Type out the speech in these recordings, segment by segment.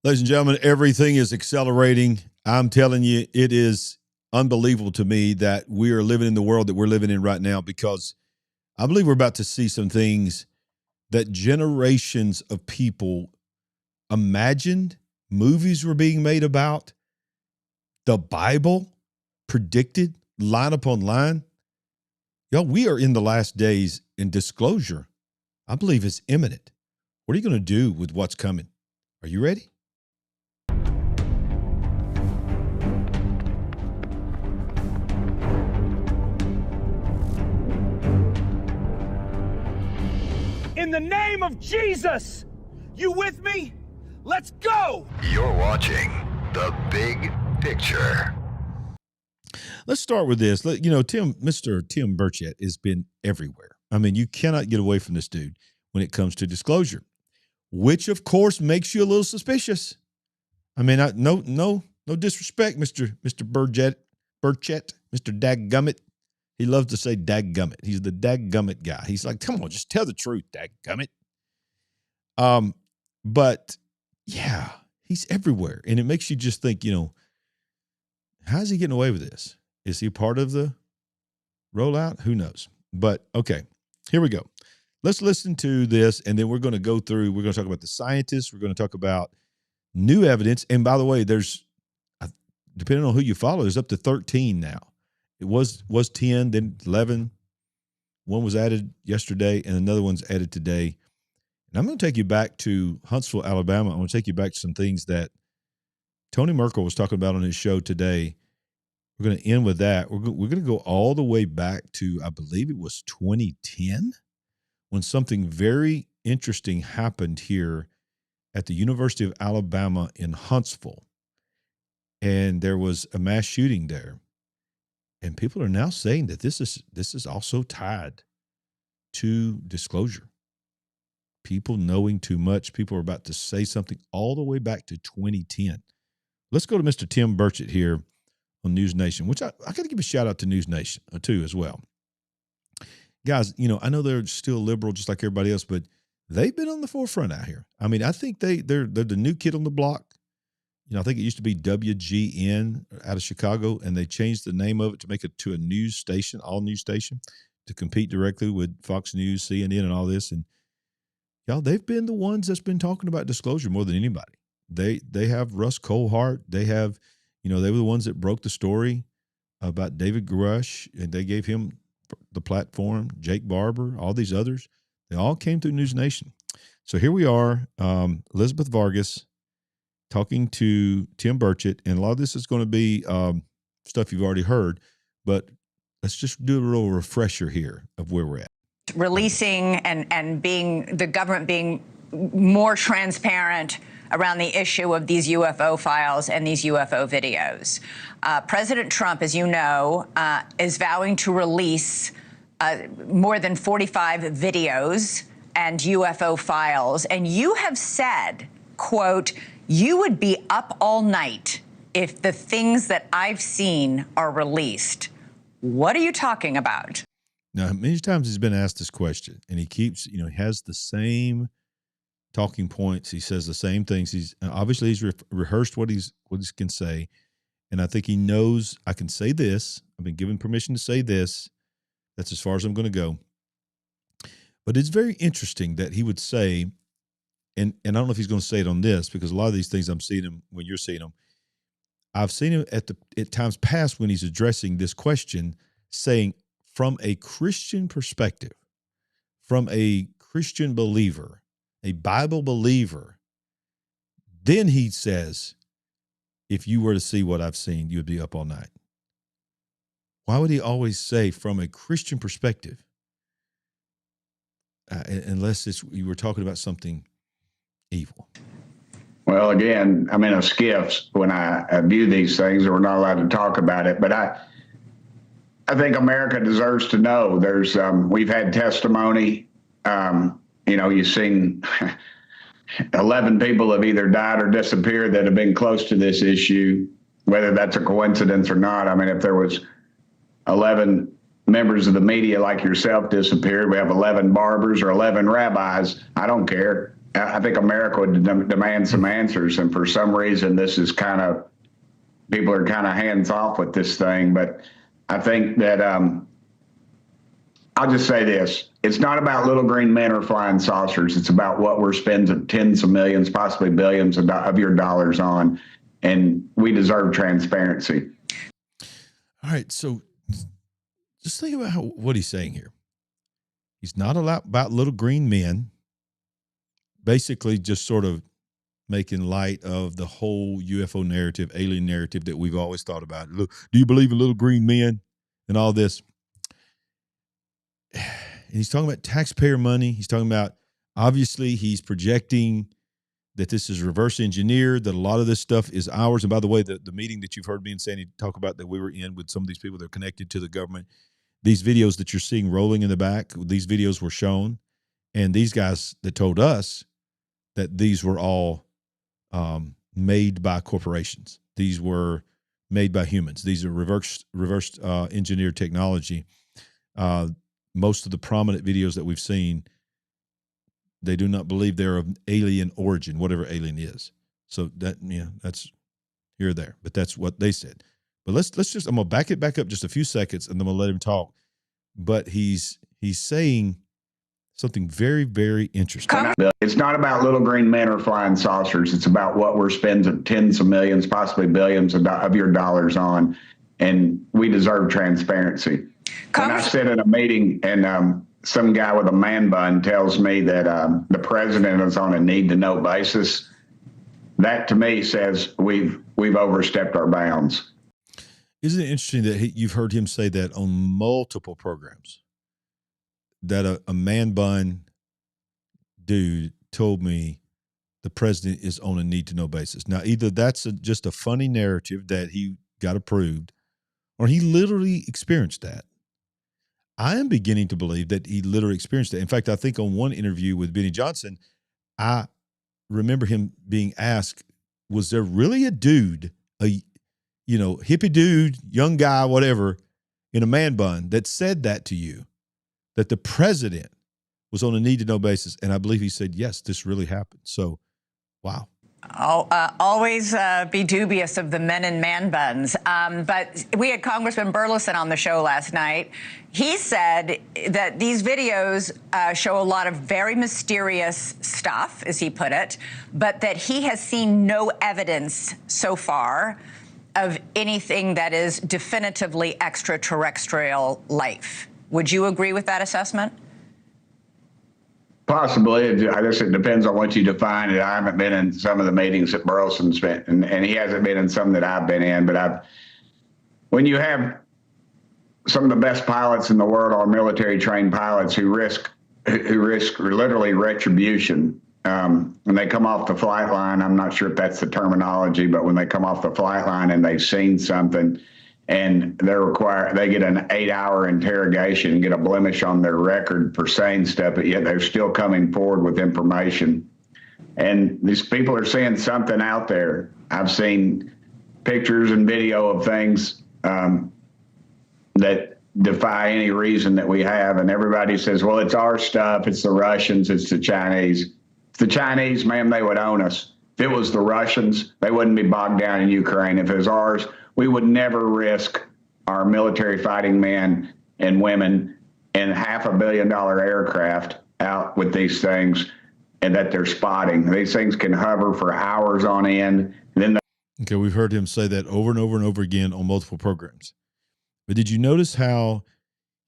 Ladies and gentlemen, everything is accelerating. I'm telling you, it is unbelievable to me that we are living in the world that we're living in right now, because I believe we're about to see some things that generations of people imagined, movies were being made about, the Bible predicted line upon line. Y'all, we are in the last days, and disclosure, I believe, is imminent. What are you going to do with what's coming? Are you ready? In the name of Jesus, you with me? Let's go! You're watching The Big Picture. Let's start with this. Mr. Tim Burchett has been everywhere. I mean, you cannot get away from this dude when it comes to disclosure, which of course makes you a little suspicious. I mean, no disrespect, Mr. Burchett, Mr. Dadgummit. He loves to say dadgummit. He's the dadgummit guy. He's like, come on, just tell the truth, dadgummit. But yeah, he's everywhere. And it makes you just think, how's he getting away with this? Is he part of the rollout? Who knows? But okay, here we go. Let's listen to this, and then we're going to go through, we're going to talk about the scientists. We're going to talk about new evidence. And by the way, there's, depending on who you follow, there's up to 13 now. It was 10, then 11. One was added yesterday, and another one's added today. And I'm going to take you back to Huntsville, Alabama. I'm going to take you back to some things that Tony Merkel was talking about on his show today. We're going to end with that. We're going to go all the way back to, I believe it was 2010, when something very interesting happened here at the University of Alabama in Huntsville. And there was a mass shooting there. And people are now saying that this is also tied to disclosure. People knowing too much. People are about to say something all the way back to 2010. Let's go to Mr. Tim Burchett here on News Nation, which I got to give a shout out to News Nation too as well. Guys, I know they're still liberal just like everybody else, but they've been on the forefront out here. I mean, I think they're the new kid on the block. I think it used to be WGN out of Chicago, and they changed the name of it to make it to a news station, all news station, to compete directly with Fox News, CNN, and all this. And y'all, they've been the ones that's been talking about disclosure more than anybody. They have Russ Colhart. They have, they were the ones that broke the story about David Grush, and they gave him the platform. Jake Barber, all these others, they all came through News Nation. So here we are, Elizabeth Vargas talking to Tim Burchett, and a lot of this is going to be stuff you've already heard, but let's just do a little refresher here of where we're at. Releasing and being the government being more transparent around the issue of these UFO files and these UFO videos. President Trump, as you know, is vowing to release more than 45 videos and UFO files, and you have said, quote, "You would be up all night if the things that I've seen are released." What are you talking about? Now, many times he's been asked this question, and he keeps, he has the same talking points. He says the same things. He's rehearsed what he can say, and I think he knows I can say this. I've been given permission to say this. That's as far as I'm going to go. But it's very interesting that he would say, and I don't know if he's going to say it on this, because a lot of these things I'm seeing him when you're seeing them. I've seen him at times past when he's addressing this question, saying from a Christian perspective, from a Christian believer, a Bible believer, then he says, if you were to see what I've seen, you would be up all night. Why would he always say from a Christian perspective? Unless you were talking about something evil. Well, again, I'm in a skiff when I view these things, and we're not allowed to talk about it. But I think America deserves to know. There's we've had testimony. You've seen 11 people have either died or disappeared that have been close to this issue. Whether that's a coincidence or not, I mean, if there was 11 members of the media like yourself disappeared, we have 11 barbers or 11 rabbis. I don't care. I think America would demand some answers. And for some reason, this is people are kind of hands off with this thing. But I think that I'll just say this. It's not about little green men or flying saucers. It's about what we're spending tens of millions, possibly billions of your dollars on. And we deserve transparency. All right. So just think about what he's saying here. He's not about little green men, basically just sort of making light of the whole UFO narrative, alien narrative that we've always thought about. Look, do you believe in little green men and all this? And he's talking about taxpayer money. He's talking about, obviously, he's projecting that this is reverse engineered, that a lot of this stuff is ours. And by the way, the meeting that you've heard me and Sandy talk about that we were in with some of these people that are connected to the government, these videos that you're seeing rolling in the back, these videos were shown. And these guys that told us that these were all made by corporations. These were made by humans. These are reverse engineered technology. Most of the prominent videos that we've seen, they do not believe they're of alien origin, whatever alien is. So that, that's here or there, but that's what they said. But let's just, I'm gonna back it back up just a few seconds and then I'm gonna let him talk. But he's saying something very, very interesting. It's not about little green men or flying saucers. It's about what we're spending tens of millions, possibly billions of your dollars on. And we deserve transparency. When I sit in a meeting and some guy with a man bun tells me that the president is on a need-to-know basis, that to me says we've overstepped our bounds. Isn't it interesting that you've heard him say that on multiple programs? That a man bun dude told me the president is on a need-to-know basis. Now, either that's just a funny narrative that he got approved, or he literally experienced that. I am beginning to believe that he literally experienced it. In fact, I think on one interview with Benny Johnson, I remember him being asked, was there really a dude, hippie dude, young guy, whatever, in a man bun that said that to you, that the president was on a need-to-know basis? And I believe he said, yes, this really happened. So, wow. Always be dubious of the men in man buns. But we had Congressman Burleson on the show last night. He said that these videos show a lot of very mysterious stuff, as he put it, but that he has seen no evidence so far of anything that is definitively extraterrestrial life. Would you agree with that assessment? Possibly. I guess it depends on what you define it. I haven't been in some of the meetings that Burleson's been, and he hasn't been in some that I've been in. But when you have some of the best pilots in the world are military trained pilots who risk literally retribution, and they come off the flight line. I'm not sure if that's the terminology, but when they come off the flight line and they've seen something, and they get an 8-hour interrogation and get a blemish on their record for saying stuff, but yet they're still coming forward with information. And these people are seeing something out there. I've seen pictures and video of things that defy any reason that we have. And everybody says, well, it's our stuff. It's the Russians. It's the Chinese. It's the Chinese, ma'am, they would own us. If it was the Russians, they wouldn't be bogged down in Ukraine. If it was ours, we would never risk our military fighting men and women and $500 million aircraft out with these things and that they're spotting. These things can hover for hours on end. And then okay, we've heard him say that over and over and over again on multiple programs. But did you notice how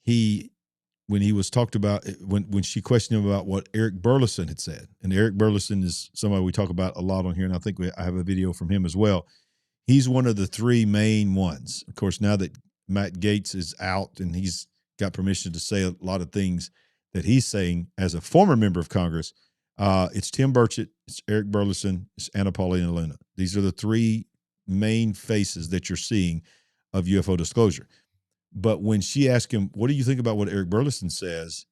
when he was talked about, when she questioned him about what Eric Burleson had said, and Eric Burleson is somebody we talk about a lot on here, and I think I have a video from him as well. He's one of the three main ones. Of course, now that Matt Gaetz is out and he's got permission to say a lot of things that he's saying as a former member of Congress, it's Tim Burchett, it's Eric Burleson, it's Anna Paulina Luna. These are the three main faces that you're seeing of UFO disclosure. But when she asked him, what do you think about what Eric Burleson says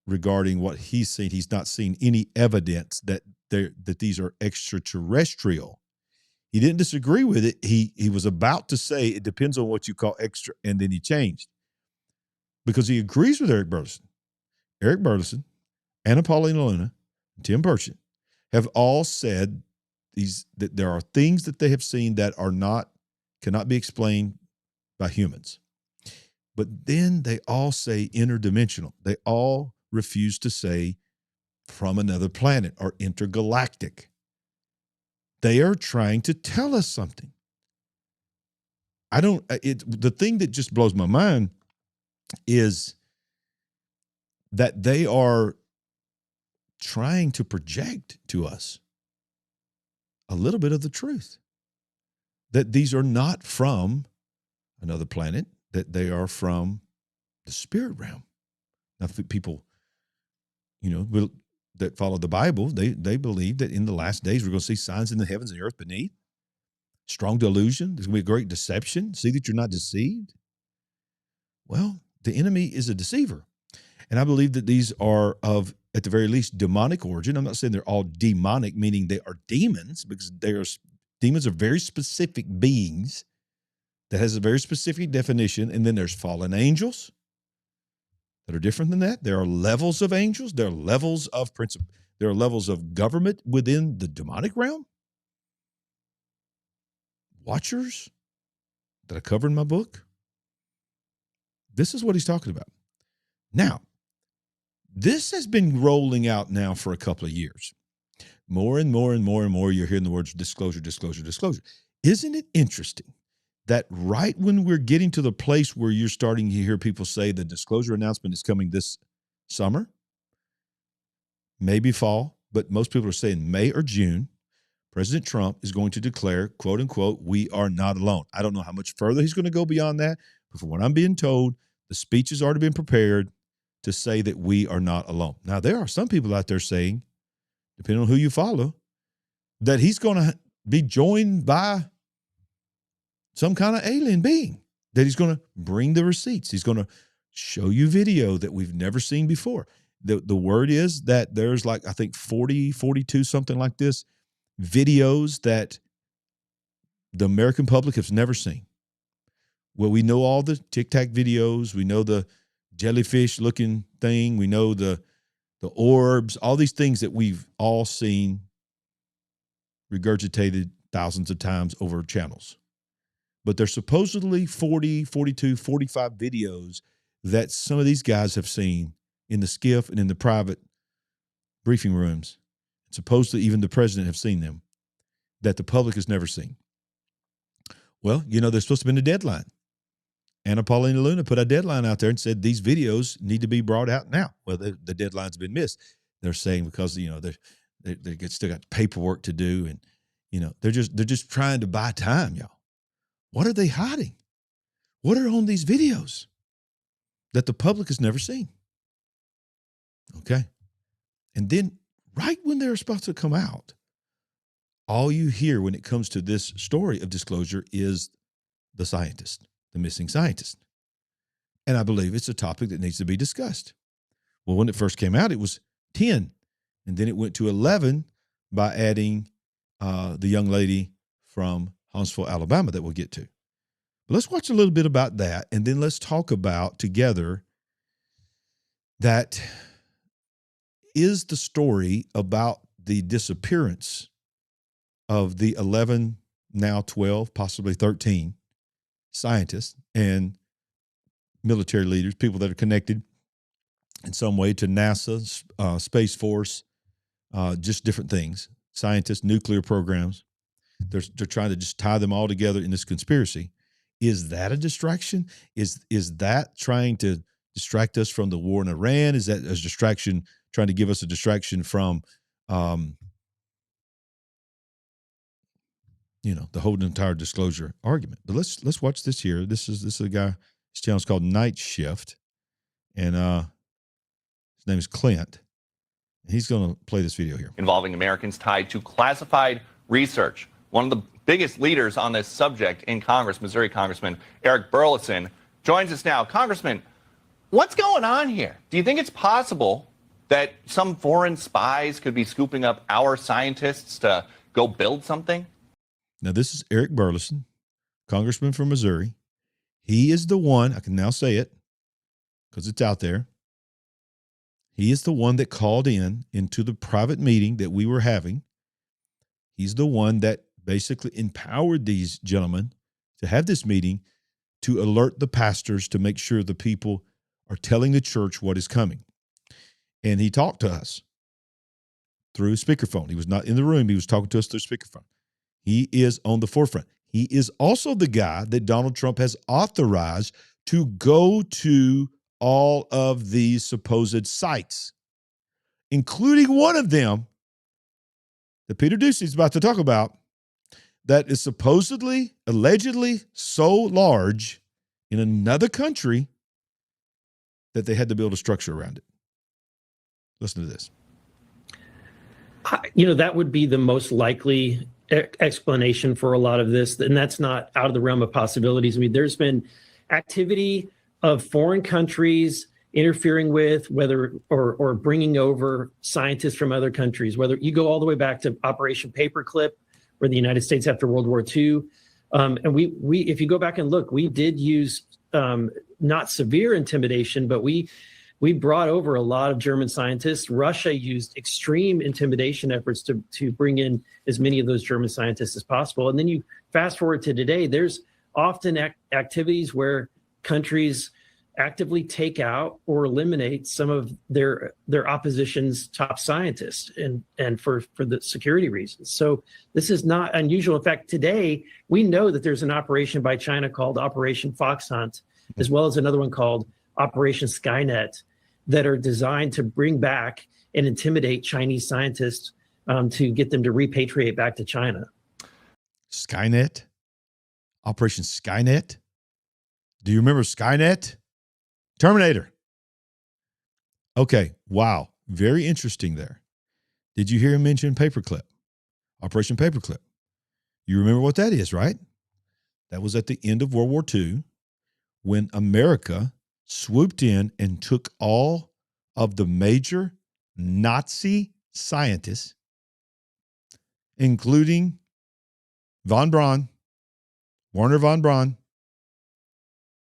regarding what he's seen? He's not seen any evidence that these are extraterrestrial. He didn't disagree with it. He was about to say it depends on what you call extra, and then he changed because he agrees with Eric Burleson. Eric Burleson, Anna Paulina Luna, and Tim Burchett have all said that there are things that they have seen that cannot be explained by humans. But then they all say interdimensional. They all refuse to say from another planet or intergalactic. They are trying to tell us something. The thing that just blows my mind is that they are trying to project to us a little bit of the truth, that these are not from another planet, that they are from the spirit realm. Now, people, that follow the Bible, they believe that in the last days we're going to see signs in the heavens and the earth beneath, strong delusion, there's going to be a great deception, see that you're not deceived. Well, the enemy is a deceiver. And I believe that these are of, at the very least, demonic origin. I'm not saying they're all demonic, meaning they are demons, because demons are very specific beings that has a very specific definition. And then there's fallen angels that are different than that. There are levels of angels. There are levels of there are levels of government within the demonic realm. Watchers that I cover in my book. This is what he's talking about. Now, this has been rolling out now for a couple of years. More and more and more and more, you're hearing the words disclosure, disclosure, disclosure. Isn't it interesting that right when we're getting to the place where you're starting to hear people say the disclosure announcement is coming this summer, maybe fall, but most people are saying May or June, President Trump is going to declare, quote unquote, we are not alone. I don't know how much further he's going to go beyond that, but from what I'm being told, the speech has already been prepared to say that we are not alone. Now, there are some people out there saying, depending on who you follow, that he's going to be joined by some kind of alien being, that he's going to bring the receipts. He's going to show you video that we've never seen before. The word is that there's I think 40, 42, something like this, videos that the American public has never seen. Well, we know all the Tic Tac videos. We know the jellyfish-looking thing. We know the orbs, all these things that we've all seen regurgitated thousands of times over channels. But there's supposedly 40, 42, 45 videos that some of these guys have seen in the skiff and in the private briefing rooms. Supposedly even the president have seen them, that the public has never seen. Well, there's supposed to have been a deadline. Anna Paulina Luna put a deadline out there and said these videos need to be brought out now. Well, the deadline's been missed. They're saying because they still got paperwork to do, and they're just trying to buy time, y'all. What are they hiding? What are on these videos that the public has never seen? Okay, and then right when they're supposed to come out, all you hear when it comes to this story of disclosure is the scientist. The missing scientist. And I believe it's a topic that needs to be discussed. Well, when it first came out, it was 10. And then it went to 11 by adding the young lady from Huntsville, Alabama that we'll get to. But let's watch a little bit about that. And then let's talk about together that is the story about the disappearance of the 11, now 12, possibly 13 scientists and military leaders, people that are connected in some way to NASA, Space Force, just different things, scientists, nuclear programs. They're trying to just tie them all together in this conspiracy. Is that a distraction? Is that trying to distract us from the war in Iran? Is that a distraction, trying to give us a distraction from the whole entire disclosure argument? But let's watch this here. This is a guy, his channel's called Night Shift, and his name is Clint. And he's going to play this video here. Involving Americans tied to classified research. One of the biggest leaders on this subject in Congress, Missouri Congressman Eric Burlison, joins us now. Congressman, what's going on here? Do you think it's possible that some foreign spies could be scooping up our scientists to go build something? Now, this is Eric Burlison, congressman from Missouri. He is the one, I can now say it because it's out there. He is the one that called into the private meeting that we were having. He's the one that basically empowered these gentlemen to have this meeting to alert the pastors to make sure the people are telling the church what is coming. And he talked to us through speakerphone. He was not in the room. He was talking to us through speakerphone. He is on the forefront. He is also the guy that Donald Trump has authorized to go to all of these supposed sites, including one of them that Peter Ducey is about to talk about, that is supposedly, allegedly so large in another country that they had to build a structure around it. Listen to this. That would be the most likely explanation for a lot of this, and that's not out of the realm of possibilities. I mean, there's been activity of foreign countries interfering with whether or bringing over scientists from other countries, whether you go all the way back to Operation Paperclip, where the United States after World War II. And we if you go back and look, we did use not severe intimidation, but we brought over a lot of German scientists. Russia used extreme intimidation efforts to bring in as many of those German scientists as possible. And then you fast forward to today, there's often activities where countries actively take out or eliminate some of their opposition's top scientists and for the security reasons. So this is not unusual. In fact, today we know that there's an operation by China called Operation Fox Hunt, as well as another one called Operation Skynet, that are designed to bring back and intimidate Chinese scientists to get them to repatriate back to China. Skynet? Operation Skynet? Do you remember Skynet? Terminator. Okay, wow. Very interesting there. Did you hear him mention Paperclip? Operation Paperclip. You remember what that is, right? That was at the end of World War II when America swooped in and took all of the major Nazi scientists, including von Braun, Werner von Braun.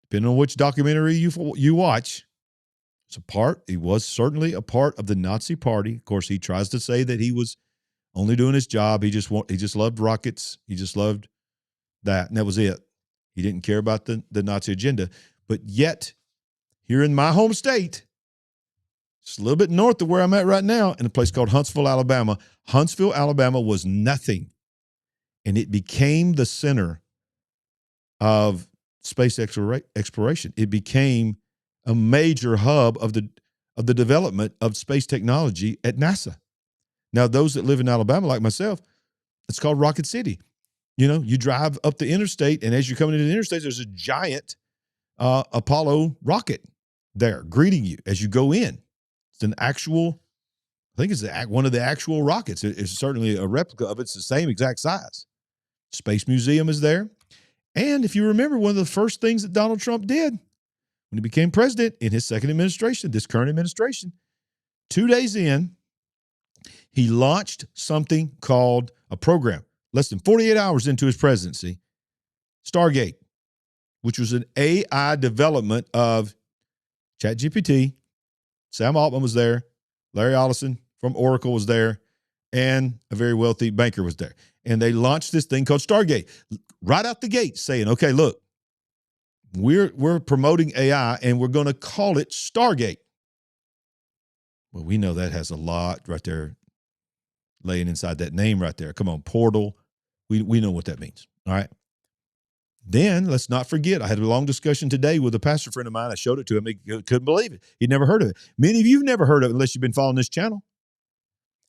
Depending on which documentary you watch, he was certainly a part of the Nazi Party. Of course, he tries to say that he was only doing his job. He just loved rockets. He just loved that, and that was it. He didn't care about the Nazi agenda. But yet, here in my home state, just a little bit north of where I'm at right now, in a place called Huntsville, Alabama. Huntsville, Alabama was nothing, and it became the center of space exploration. It became a major hub of the development of space technology at NASA. Now, those that live in Alabama, like myself, it's called Rocket City. You drive up the interstate, and as you're coming into the interstate, there's a giant Apollo rocket there greeting you as you go in. It's an actual, I think it's one of the actual rockets. It's certainly a replica of it. It's the same exact size. Space Museum is there. And if you remember, one of the first things that Donald Trump did when he became president in his second administration, this current administration, 2 days in, he launched something called a program, less than 48 hours into his presidency, Stargate, which was an AI development of ChatGPT. Sam Altman was there. Larry Ellison from Oracle was there. And a very wealthy banker was there. And they launched this thing called Stargate right out the gate, saying, okay, look, we're promoting AI and we're going to call it Stargate. Well, we know that has a lot right there laying inside that name right there. Come on, portal. We know what that means. All right. Then let's not forget, I had a long discussion today with a pastor friend of mine. I showed it to him. He couldn't believe it. He'd never heard of it. Many of you have never heard of it unless you've been following this channel.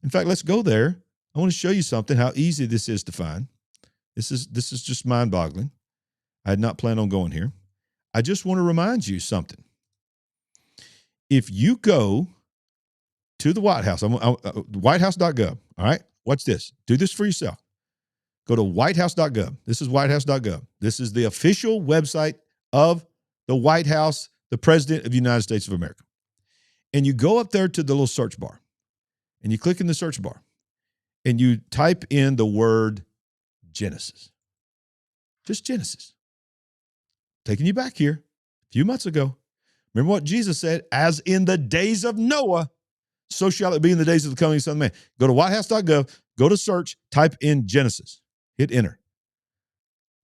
In fact, let's go there. I want to show you something, how easy this is to find. This is just mind-boggling. I had not planned on going here. I just want to remind you something. If you go to the White House, whitehouse.gov, all right? Watch this. Do this for yourself. Go to whitehouse.gov. This is whitehouse.gov. This is the official website of the White House, the President of the United States of America. And you go up there to the little search bar, and you click in the search bar, and you type in the word Genesis. Just Genesis. Taking you back here a few months ago. Remember what Jesus said? As in the days of Noah, so shall it be in the days of the coming Son of Man. Go to whitehouse.gov, go to search, type in Genesis, hit enter.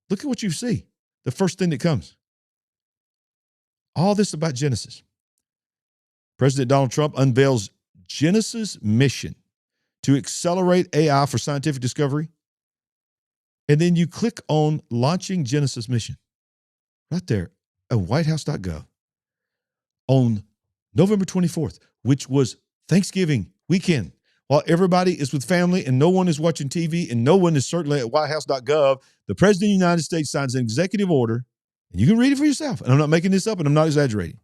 Look at what you see. The first thing that comes. All this about Genesis. President Donald Trump unveils Genesis mission to accelerate AI for scientific discovery. And then you click on launching Genesis mission right there at whitehouse.gov on November 24th, which was Thanksgiving weekend. While everybody is with family and no one is watching TV and no one is certainly at whitehouse.gov, the President of the United States signs an executive order, and you can read it for yourself, and I'm not making this up and I'm not exaggerating.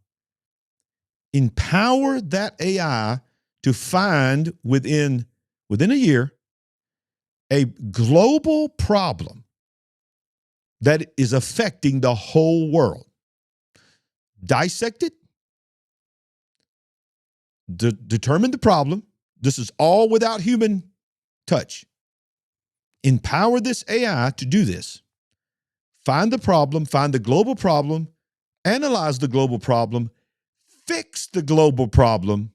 Empower that AI to find within a year a global problem that is affecting the whole world. Dissect it, determine the problem. This is all without human touch. Empower this AI to do this. Find the problem, find the global problem, analyze the global problem, fix the global problem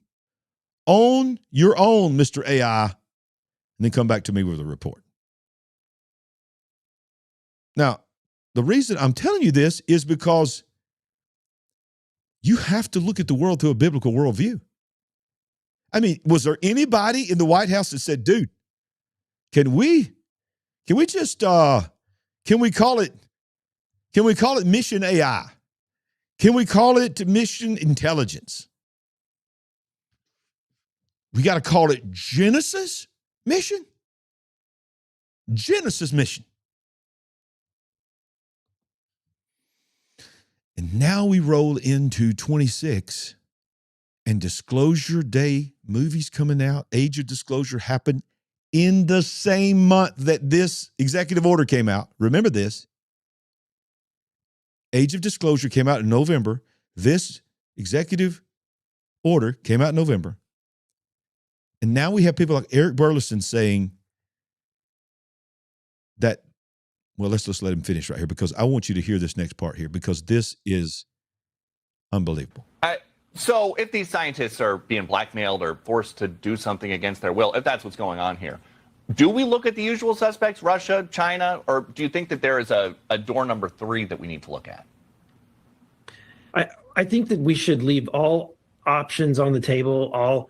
on your own, Mr. AI, and then come back to me with a report. Now, the reason I'm telling you this is because you have to look at the world through a biblical worldview. I mean, was there anybody in the White House that said, dude, can we call it mission AI? Can we call it mission intelligence? We got to call it Genesis mission? Genesis mission. And now we roll into 26 and Disclosure Day movies coming out. Age of Disclosure happened in the same month that this executive order came out. Remember this. Age of Disclosure came out in November. This executive order came out in November. And now we have people like Eric Burleson saying that, well, let's just let him finish right here because I want you to hear this next part here because this is unbelievable. So if these scientists are being blackmailed or forced to do something against their will, if that's what's going on here, do we look at the usual suspects, Russia, China, or do you think that there is a door number 3 that we need to look at? I think that we should leave all options on the table, all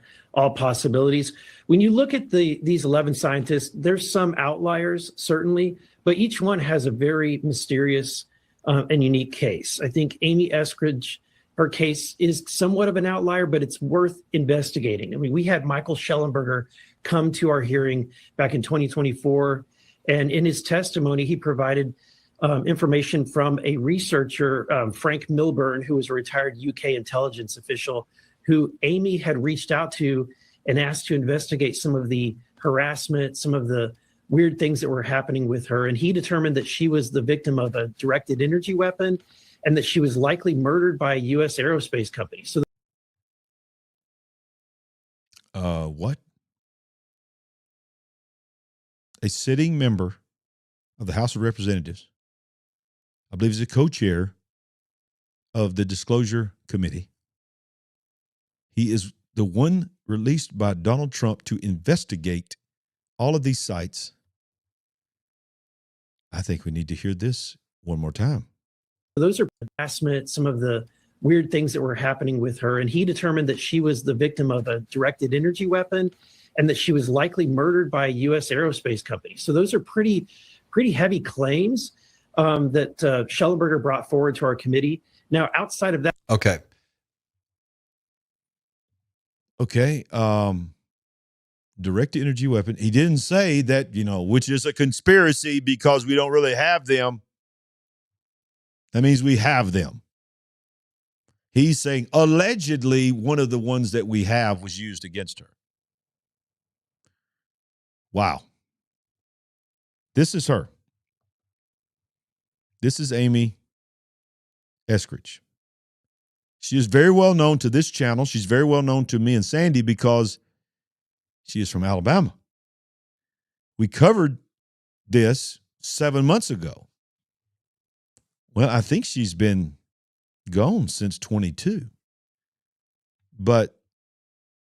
possibilities. When you look at these 11 scientists, there's some outliers, certainly, but each one has a very mysterious and unique case. I think Amy Eskridge, her case is somewhat of an outlier, but it's worth investigating. I mean, we had Michael Schellenberger come to our hearing back in 2024, and in his testimony, he provided information from a researcher, Frank Milburn, who was a retired UK intelligence official, who Amy had reached out to and asked to investigate some of the harassment, some of the weird things that were happening with her. And he determined that she was the victim of a directed energy weapon and that she was likely murdered by a U.S. aerospace company. So, what? A sitting member of the House of Representatives, I believe he's a co-chair of the Disclosure Committee. He is the one released by Donald Trump to investigate all of these sites. I think we need to hear this one more time. those are harassment, some of the weird things that were happening with her. And he determined that she was the victim of a directed energy weapon and that she was likely murdered by a U.S. aerospace company. So those are pretty heavy claims that Schellenberger brought forward to our committee. Now, outside of that. Okay. Directed energy weapon. He didn't say that, which is a conspiracy because we don't really have them. That means we have them. He's saying allegedly one of the ones that we have was used against her. Wow. This is her. This is Amy Eskridge. She is very well known to this channel. She's very well known to me and Sandy because she is from Alabama. We covered this 7 months ago. Well, I think she's been gone since 22. But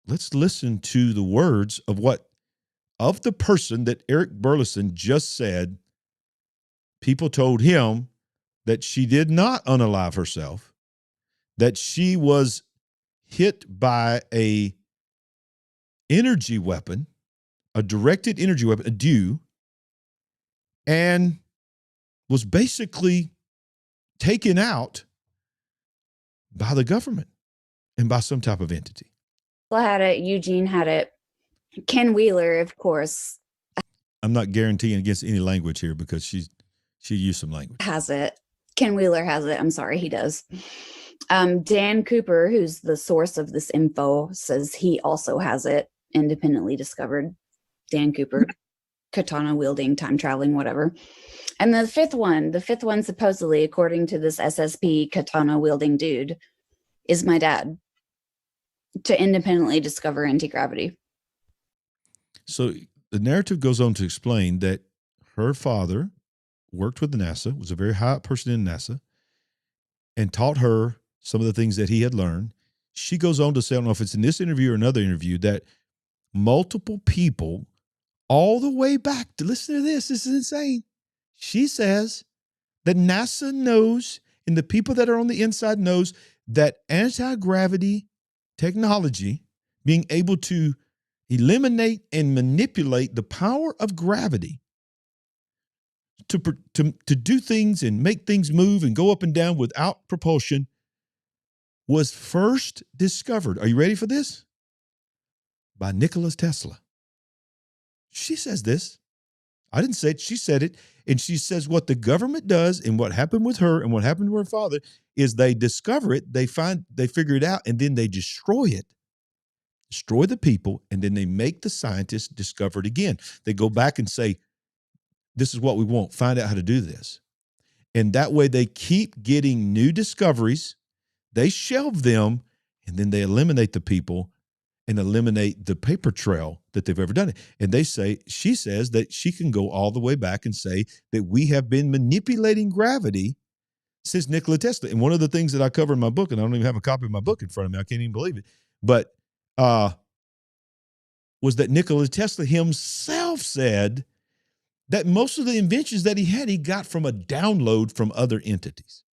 let's listen to the words of the person that Eric Burleson just said. People told him that she did not unalive herself, that she was hit by a energy weapon, a directed energy weapon, a DEW, and was basically taken out by the government and by some type of entity. Had it. Eugene had it. Ken Wheeler, of course, I'm not guaranteeing against any language here because she used some language. has it. Ken Wheeler has it. I'm sorry, he does. Dan Cooper, who's the source of this info, says he also has it, independently discovered. Dan Cooper, katana wielding, time traveling, whatever. And the fifth one supposedly, according to this SSP katana wielding dude, is my dad, to independently discover anti-gravity. So the narrative goes on to explain that her father worked with NASA, was a very high up person in NASA, and taught her some of the things that he had learned. She goes on to say, I don't know if it's in this interview or another interview, that multiple people all the way back to, listen to this is insane. She says that NASA knows, and the people that are on the inside knows, that anti-gravity technology, being able to eliminate and manipulate the power of gravity to do things and make things move and go up and down without propulsion, was first discovered. Are you ready for this? By Nikola Tesla. She says this. I didn't say it. She said it. And she says what the government does and what happened with her and what happened to her father is they discover it, they figure it out, and then they destroy it. Destroy the people, and then they make the scientists discover it again. They go back and say, this is what we want. Find out how to do this. And that way they keep getting new discoveries. They shelve them, and then they eliminate the people and eliminate the paper trail that they've ever done it. And she says that she can go all the way back and say that we have been manipulating gravity since Nikola Tesla. And one of the things that I cover in my book, and I don't even have a copy of my book in front of me, I can't even believe it, but was that Nikola Tesla himself said that most of the inventions that he got from a download from other entities.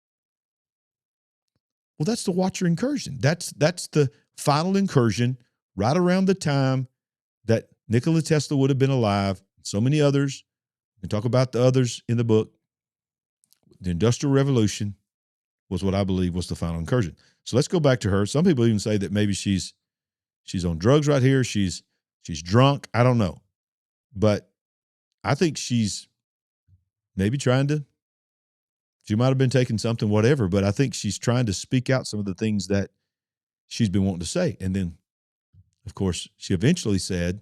Well, that's the Watcher incursion. That's the final incursion right around the time that Nikola Tesla would have been alive. So many others. We talk about the others in the book. The Industrial Revolution was what I believe was the final incursion. So let's go back to her. Some people even say that maybe she's on drugs right here. She's drunk. I don't know. But I think she's maybe she might have been taking something, whatever, but I think she's trying to speak out some of the things that she's been wanting to say. And then, of course, she eventually said,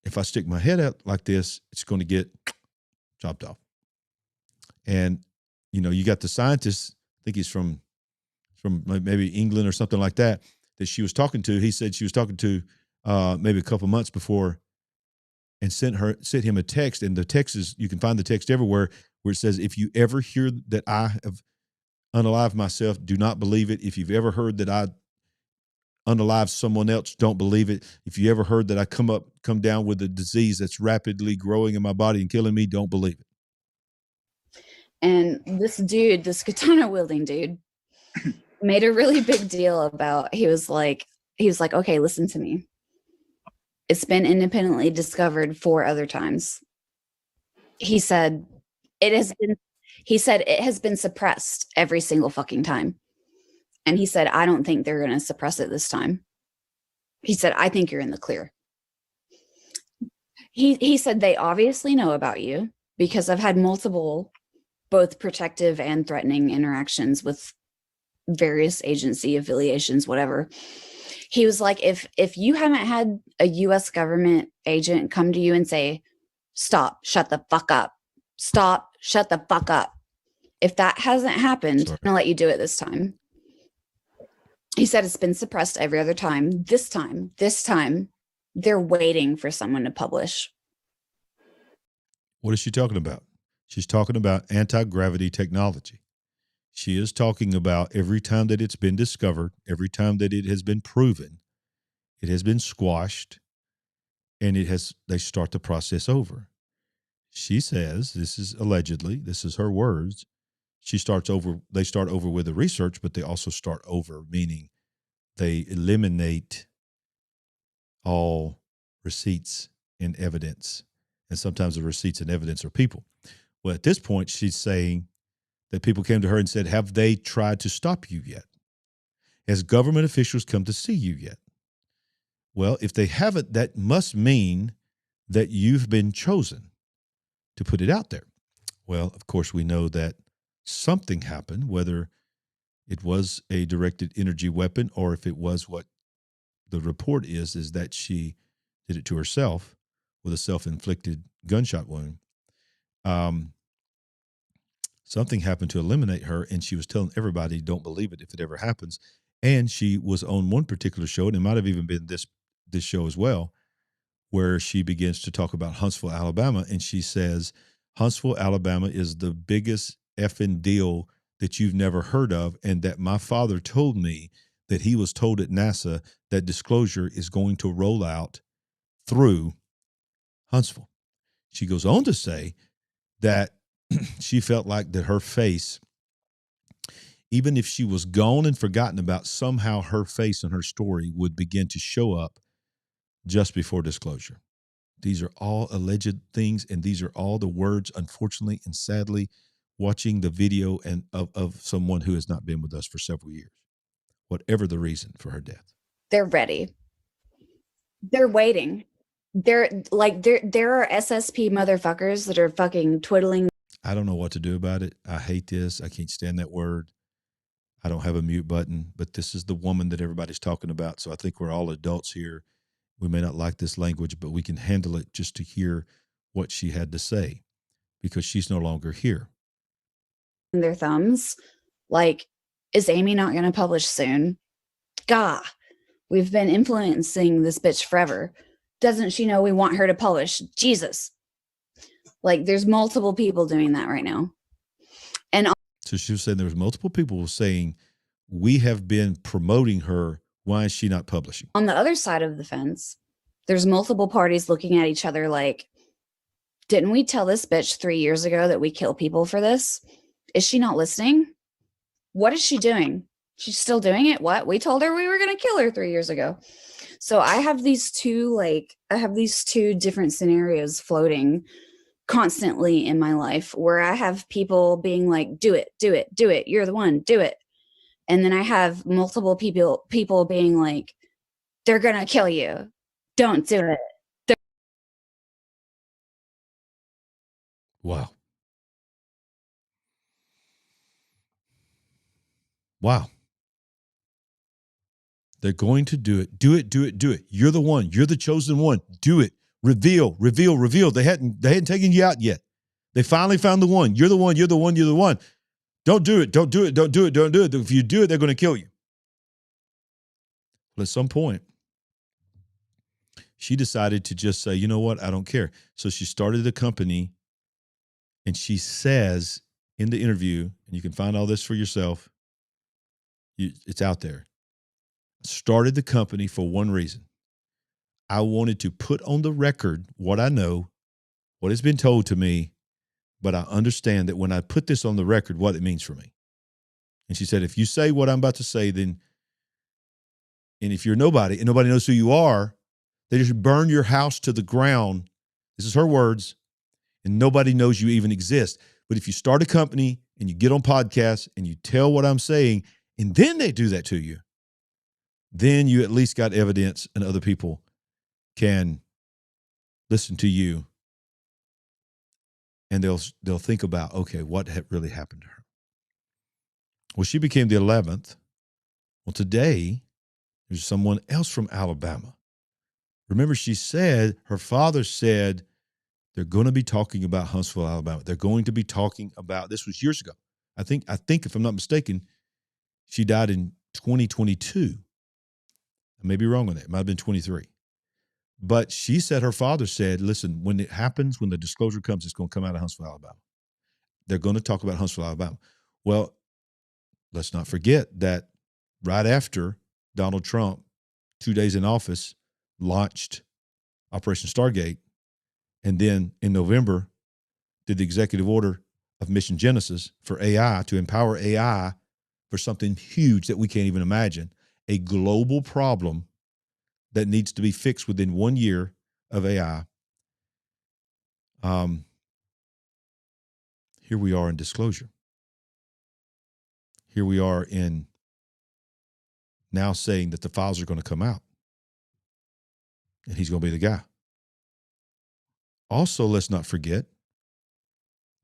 if I stick my head out like this, it's going to get chopped off. And, you got the scientist, I think he's from maybe England or something like that she was talking to. He said she was talking to maybe a couple months before, and sent him a text. And the text is, you can find the text everywhere, where it says, if you ever hear that I have unalived myself, do not believe it. If you've ever heard that I unalive someone else, don't believe it. If you ever heard that I come down with a disease that's rapidly growing in my body and killing me, don't believe it. And this dude, this katana wielding dude, made a really big deal about, he was like, okay, listen to me. It's been independently discovered 4 other times. He said it has been suppressed every single fucking time. And he said, I don't think they're going to suppress it this time. He said, I think you're in the clear. He said, they obviously know about you because I've had multiple, both protective and threatening interactions with various agency affiliations, whatever. He was like, if you haven't had a U.S. government agent come to you and say, stop, shut the fuck up, stop, shut the fuck up. If that hasn't happened, I'm going to let you do it this time. He said it's been suppressed every other time. This time, they're waiting for someone to publish. What is she talking about? She's talking about anti-gravity technology. She is talking about every time that it's been discovered, every time that it has been proven, It has been squashed, and they start the process over. She says, this is allegedly, this is her words. They start over with the research, but they also start over, meaning they eliminate all receipts and evidence. And sometimes the receipts and evidence are people. Well, at this point, she's saying that people came to her and said, have they tried to stop you yet? Has government officials come to see you yet? Well, if they haven't, that must mean that you've been chosen to put it out there. Well, of course, we know that something happened, whether it was a directed energy weapon or if it was what the report is that she did it to herself with a self-inflicted gunshot wound. Something happened to eliminate her, and she was telling everybody, don't believe it if it ever happens. And she was on one particular show, and it might have even been this show as well, where she begins to talk about Huntsville, Alabama, and she says, Huntsville, Alabama is the biggest effing deal that you've never heard of, and that my father told me that he was told at NASA that disclosure is going to roll out through Huntsville. She goes on to say that she felt like that her face, even if she was gone and forgotten about, somehow her face and her story would begin to show up just before disclosure. These are all alleged things, and these are all the words, unfortunately and sadly, watching the video and of someone who has not been with us for several years, whatever the reason for her death. They're ready. They're waiting. There are SSP motherfuckers that are fucking twiddling. I don't know what to do about it. I hate this. I can't stand that word. I don't have a mute button, but this is the woman that everybody's talking about. So I think we're all adults here. We may not like this language, but we can handle it just to hear what she had to say, because she's no longer here. Their thumbs. Like, is Amy not going to publish soon? Gah, we've been influencing this bitch forever. Doesn't she know we want her to publish? Jesus. Like, there's multiple people doing that right now. And so she was saying there was multiple people saying, we have been promoting her. Why is she not publishing? On the other side of the fence, there's multiple parties looking at each other like, didn't we tell this bitch 3 years ago that we kill people for this? Is she not listening? What is she doing? She's still doing it? What? We told her we were going to kill her 3 years ago. So I have these two different scenarios floating constantly in my life, where I have people being like, do it, do it, do it. You're the one, do it. And then I have multiple people being like, they're going to kill you. Don't do it. Wow. Wow. They're going to do it. Do it, do it, do it. You're the one. You're the chosen one. Do it. Reveal, reveal, reveal. They hadn't taken you out yet. They finally found the one. You're the one. You're the one. You're the one. Don't do it. Don't do it. Don't do it. Don't do it. If you do it, they're going to kill you. But at some point, she decided to just say, you know what? I don't care. So she started a company, and she says in the interview, and you can find all this for yourself, it's out there, started the company for one reason. I wanted to put on the record what I know, what has been told to me, but I understand that when I put this on the record, what it means for me. And she said, if you say what I'm about to say, then, and if you're nobody and nobody knows who you are, they just burn your house to the ground. This is her words. And nobody knows you even exist. But if you start a company and you get on podcasts and you tell what I'm saying, and then they do that to you, then you at least got evidence and other people can listen to you, and they'll think about, okay, what really happened to her? Well, she became the 11th. Well, today, there's someone else from Alabama. Remember, she said, her father said, they're going to be talking about Huntsville, Alabama. They're going to be talking about, this was years ago. I think if I'm not mistaken, she died in 2022. I may be wrong on that. It might have been 23. But she said her father said, listen, when it happens, when the disclosure comes, it's going to come out of Huntsville, Alabama. They're going to talk about Huntsville, Alabama. Well, let's not forget that right after Donald Trump 2 days in office, launched Operation Stargate, and then in November did the executive order of Mission Genesis for AI, to empower AI for something huge that we can't even imagine, a global problem that needs to be fixed within 1 year of AI. Here we are in disclosure. Here we are in now saying that the files are going to come out and he's going to be the guy. Also, let's not forget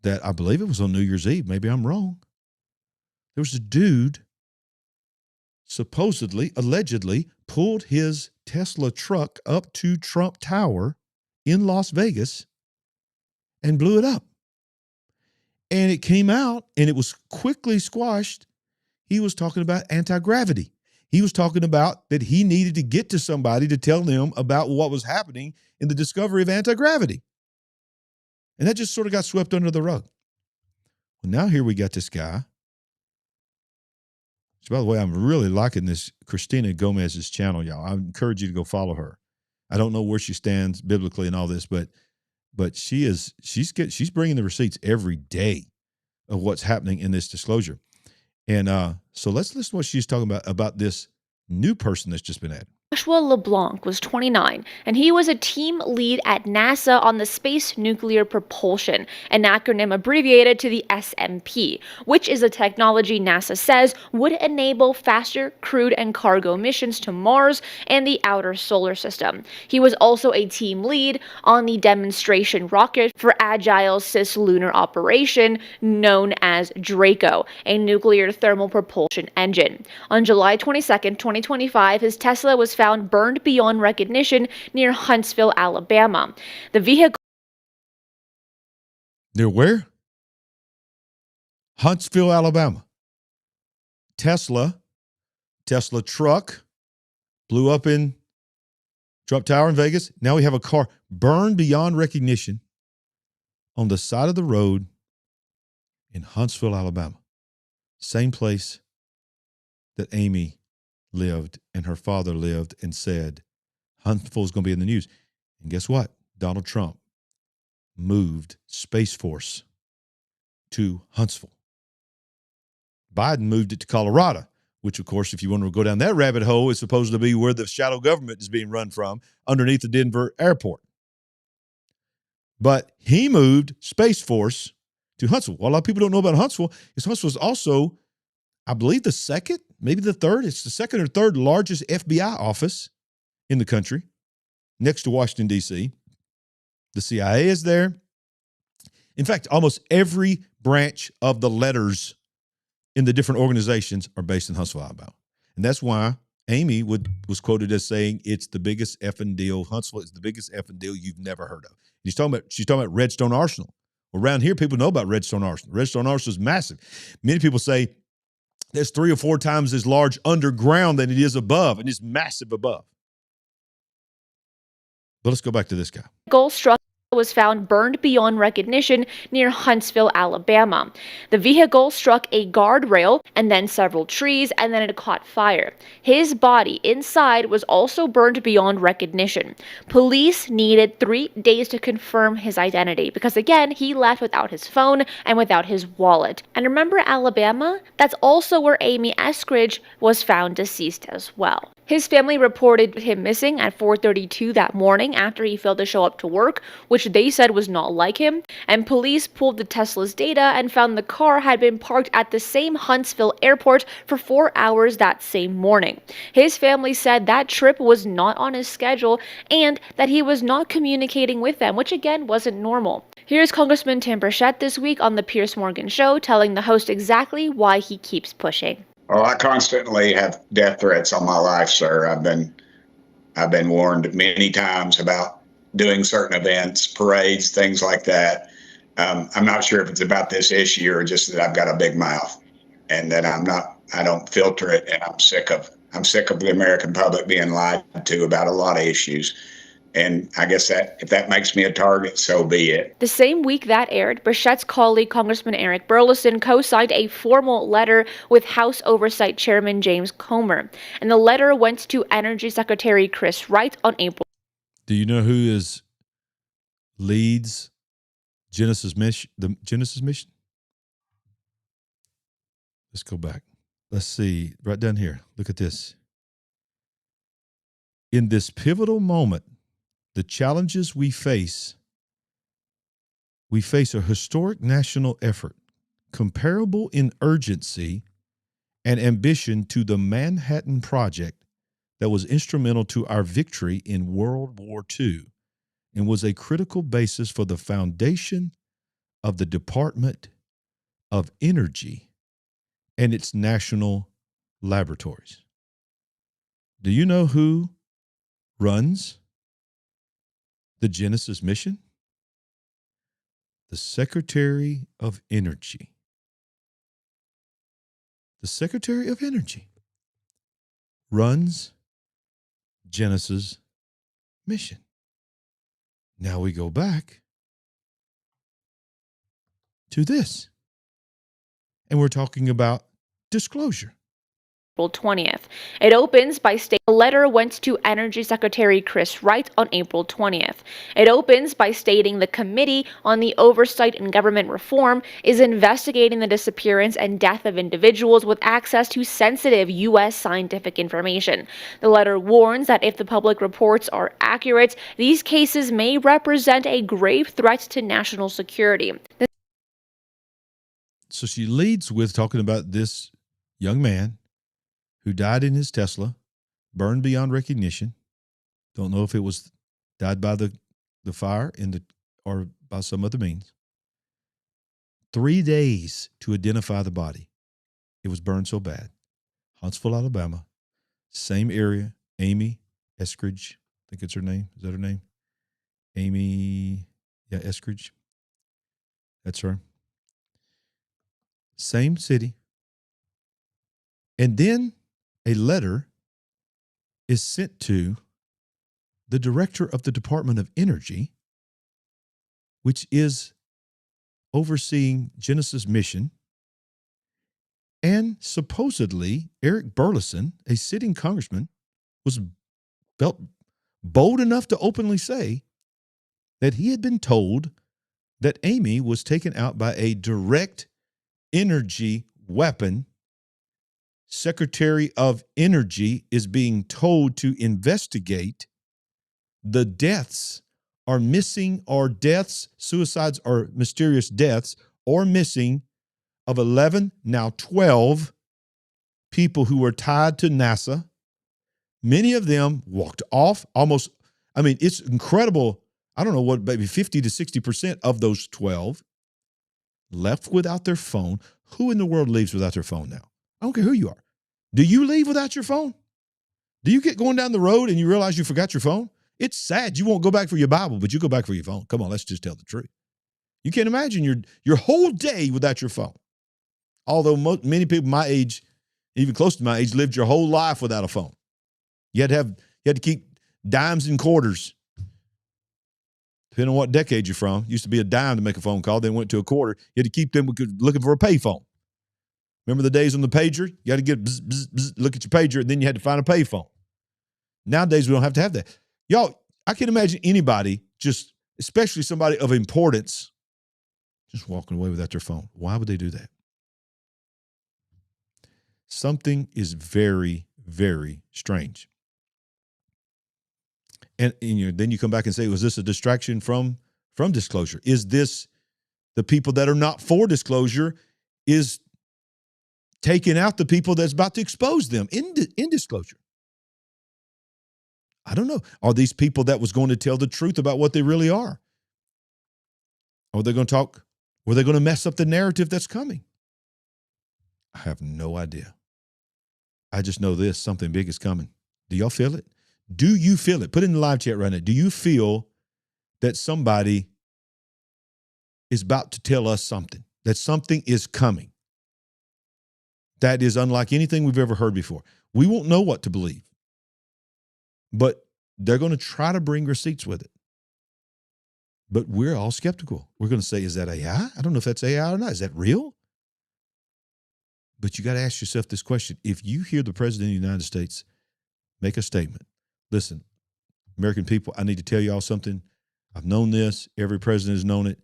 that I believe it was on New Year's Eve. Maybe I'm wrong. There was a dude supposedly, allegedly pulled his Tesla truck up to Trump Tower in Las Vegas and blew it up. And it came out and it was quickly squashed. He was talking about anti-gravity. He was talking about that he needed to get to somebody to tell them about what was happening in the discovery of anti-gravity. And that just sort of got swept under the rug. Well, now here we got this guy. So, by the way, I'm really liking this Christina Gomez's channel, y'all. I encourage you to go follow her. I don't know where she stands biblically and all this, but she's bringing the receipts every day of what's happening in this disclosure. And so let's listen to what she's talking about this new person that's just been added. Joshua LeBlanc was 29, and he was a team lead at NASA on the Space Nuclear Propulsion, an acronym abbreviated to the SMP, which is a technology NASA says would enable faster crewed and cargo missions to Mars and the outer solar system. He was also a team lead on the demonstration rocket for Agile cislunar operation known as Draco, a nuclear thermal propulsion engine. On July 22, 2025, his Tesla was found burned beyond recognition near Huntsville, Alabama. The vehicle... Near where? Huntsville, Alabama. Tesla truck blew up in Trump Tower in Vegas. Now we have a car burned beyond recognition on the side of the road in Huntsville, Alabama. Same place that Amy lived and her father lived and said Huntsville's going to be in the news. And guess what? Donald Trump moved Space Force to Huntsville. Biden moved it to Colorado, which, of course, if you want to go down that rabbit hole, is supposed to be where the shadow government is being run from, underneath the Denver airport. But he moved Space Force to Huntsville. Well, a lot of people don't know about Huntsville, because Huntsville is also, I believe, the second, maybe the third. It's the second or third largest FBI office in the country, next to Washington, D.C. The CIA is there. In fact, almost every branch of the letters in the different organizations are based in Huntsville, Alabama. And that's why Amy was quoted as saying, it's the biggest effing deal. Huntsville is the biggest effing deal you've never heard of. She's talking about Redstone Arsenal. Around here, people know about Redstone Arsenal. Redstone Arsenal is massive. Many people say there's 3 or 4 times as large underground than it is above, and it's massive above. But let's go back to this guy. Goal struck was found burned beyond recognition near Huntsville, Alabama. The vehicle struck a guardrail and then several trees, and then it caught fire. His body inside was also burned beyond recognition. Police needed 3 days to confirm his identity because, again, he left without his phone and without his wallet. And remember Alabama? That's also where Amy Eskridge was found deceased as well. His family reported him missing at 4:32 that morning after he failed to show up to work, which they said was not like him, and police pulled the Tesla's data and found the car had been parked at the same Huntsville airport for 4 hours that same morning. His family said that trip was not on his schedule and that he was not communicating with them, which again wasn't normal. Here's Congressman Tim Burchett this week on the Piers Morgan Show telling the host exactly why he keeps pushing. Well, I constantly have death threats on my life, sir. I've been warned many times about doing certain events, parades, things like that. I'm not sure if it's about this issue or just that I've got a big mouth and that I don't filter it, and I'm sick of the American public being lied to about a lot of issues. And I guess that if that makes me a target, so be it. The same week that aired, Bichette's colleague, Congressman Eric Burlison, co-signed a formal letter with House Oversight Chairman James Comer. And the letter went to Energy Secretary Chris Wright on April. Do you know who leads Genesis mission? The Genesis mission? Let's go back. Let's see. Right down here. Look at this. In this pivotal moment, the challenges we face a historic national effort comparable in urgency and ambition to the Manhattan Project that was instrumental to our victory in World War II and was a critical basis for the foundation of the Department of Energy and its national laboratories. Do you know who runs the Genesis mission? The Secretary of Energy. The Secretary of Energy runs Genesis mission. Now we go back to this. And we're talking about disclosure. April 20th. It opens by stating a letter went to Energy Secretary Chris Wright on April 20th. It opens by stating the Committee on the Oversight and Government Reform is investigating the disappearance and death of individuals with access to sensitive U.S. scientific information. The letter warns that if the public reports are accurate, these cases may represent a grave threat to national security. So she leads with talking about this young man who died in his Tesla, burned beyond recognition. Don't know if it was died by the fire or by some other means. 3 days to identify the body. It was burned so bad. Huntsville, Alabama, same area. Amy Eskridge, I think it's her name. Is that her name? Amy, Eskridge. That's her. Same city. And then a letter is sent to the director of the Department of Energy, which is overseeing Genesis mission. And supposedly Eric Burlison, a sitting congressman, felt bold enough to openly say that he had been told that Amy was taken out by a direct energy weapon. Secretary of Energy is being told to investigate the deaths or missing or deaths, suicides or mysterious deaths or missing of 11, now 12 people who were tied to NASA. Many of them walked off almost, it's incredible. I don't know what, maybe 50 to 60% of those 12 left without their phone. Who in the world leaves without their phone now? I don't care who you are. Do you leave without your phone? Do you get going down the road and you realize you forgot your phone? It's sad. You won't go back for your Bible, but you go back for your phone. Come on, let's just tell the truth. You can't imagine your whole day without your phone. Although many people my age, even close to my age, lived your whole life without a phone. You had to keep dimes and quarters. Depending on what decade you're from. Used to be a dime to make a phone call. Then went to a quarter. You had to keep them looking for a payphone. Remember the days on the pager? You had to get bzz, bzz, bzz, look at your pager, and then you had to find a payphone. Nowadays, we don't have to have that. Y'all, I can imagine anybody, just especially somebody of importance, just walking away without their phone. Why would they do that? Something is very, very strange. And then you come back and say, was this a distraction from disclosure? Is this the people that are not for disclosure is taking out the people that's about to expose them in disclosure? I don't know. Are these people that was going to tell the truth about what they really are? Are they going to talk? Were they going to mess up the narrative that's coming? I have no idea. I just know this, something big is coming. Do y'all feel it? Do you feel it? Put it in the live chat right now. Do you feel that somebody is about to tell us something, that something is coming that is unlike anything we've ever heard before? We won't know what to believe, but they're going to try to bring receipts with it. But we're all skeptical. We're going to say, is that AI? I don't know if that's AI or not. Is that real? But you got to ask yourself this question. If you hear the president of the United States make a statement, listen, American people, I need to tell y'all something. I've known this. Every president has known it.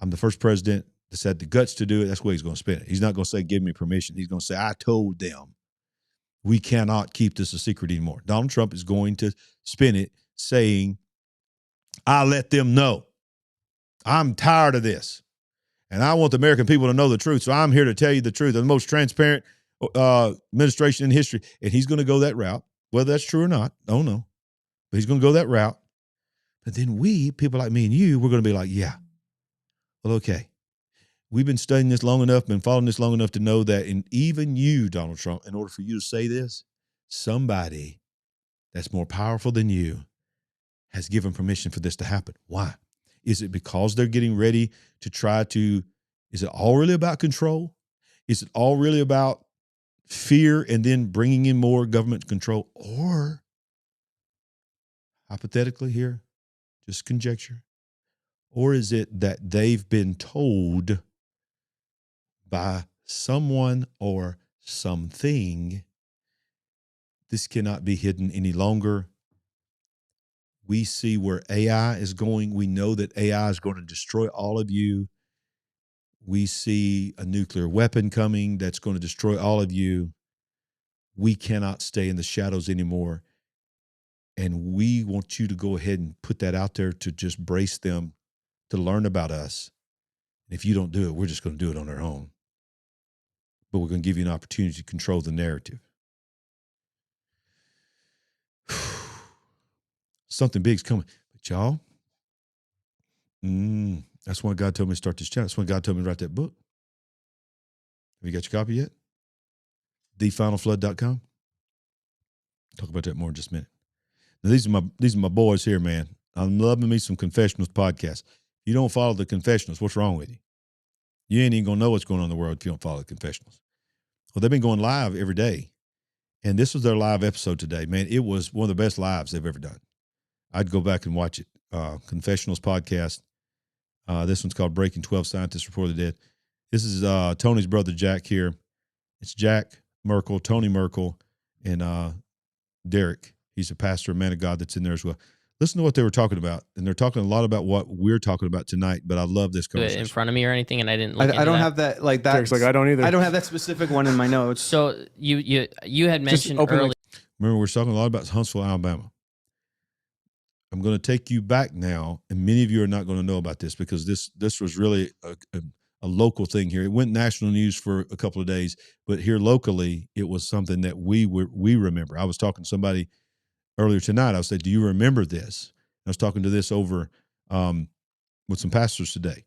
I'm the first president that's had the guts to do it. That's where he's going to spin it. He's not going to say, give me permission. He's going to say, I told them we cannot keep this a secret anymore. Donald Trump is going to spin it saying, I let them know. I'm tired of this. And I want the American people to know the truth. So I'm here to tell you the truth. I'm the most transparent administration in history. And he's going to go that route. Whether that's true or not, don't know. But he's going to go that route. But then we, people like me and you, we're going to be like, yeah, well, okay. We've been studying this long enough, been following this long enough to know that, and even you, Donald Trump, in order for you to say this, somebody that's more powerful than you has given permission for this to happen. Why? Is it because they're getting ready to try to, is it all really about control? Is it all really about fear and then bringing in more government control? Or, hypothetically here, just conjecture, or is it that they've been told by someone or something, this cannot be hidden any longer? We see where AI is going. We know that AI is going to destroy all of you. We see a nuclear weapon coming that's going to destroy all of you. We cannot stay in the shadows anymore. And we want you to go ahead and put that out there to just brace them to learn about us. And if you don't do it, we're just going to do it on our own. But we're going to give you an opportunity to control the narrative. Something big's coming. But y'all, that's why God told me to start this channel. That's why God told me to write that book. Have you got your copy yet? TheFinalFlood.com. Talk about that more in just a minute. Now, these are my boys here, man. I'm loving me some Confessionals podcast. If you don't follow the Confessionals, what's wrong with you? You ain't even going to know what's going on in the world if you don't follow the Confessionals. Well, they've been going live every day. And this was their live episode today. Man, it was one of the best lives they've ever done. I'd go back and watch it. Confessionals podcast. This one's called Breaking 12 Scientists Before the Dead. This is Tony's brother, Jack, here. It's Jack Merkel, Tony Merkel, and Derek. He's a pastor, a man of God that's in there as well. Listen to what they were talking about. And they're talking a lot about what we're talking about tonight, but I love this conversation. In front of me or anything, and I didn't look I don't have that, like that. Derek's like, I don't either. I don't have that specific one in my notes. So you had mentioned earlier. Remember, we're talking a lot about Huntsville, Alabama. I'm going to take you back now, and many of you are not going to know about this because this was really a local thing here. It went national news for a couple of days, but here locally, it was something that we remember. I was talking to somebody earlier tonight. I said, do you remember this? I was talking to this over with some pastors today,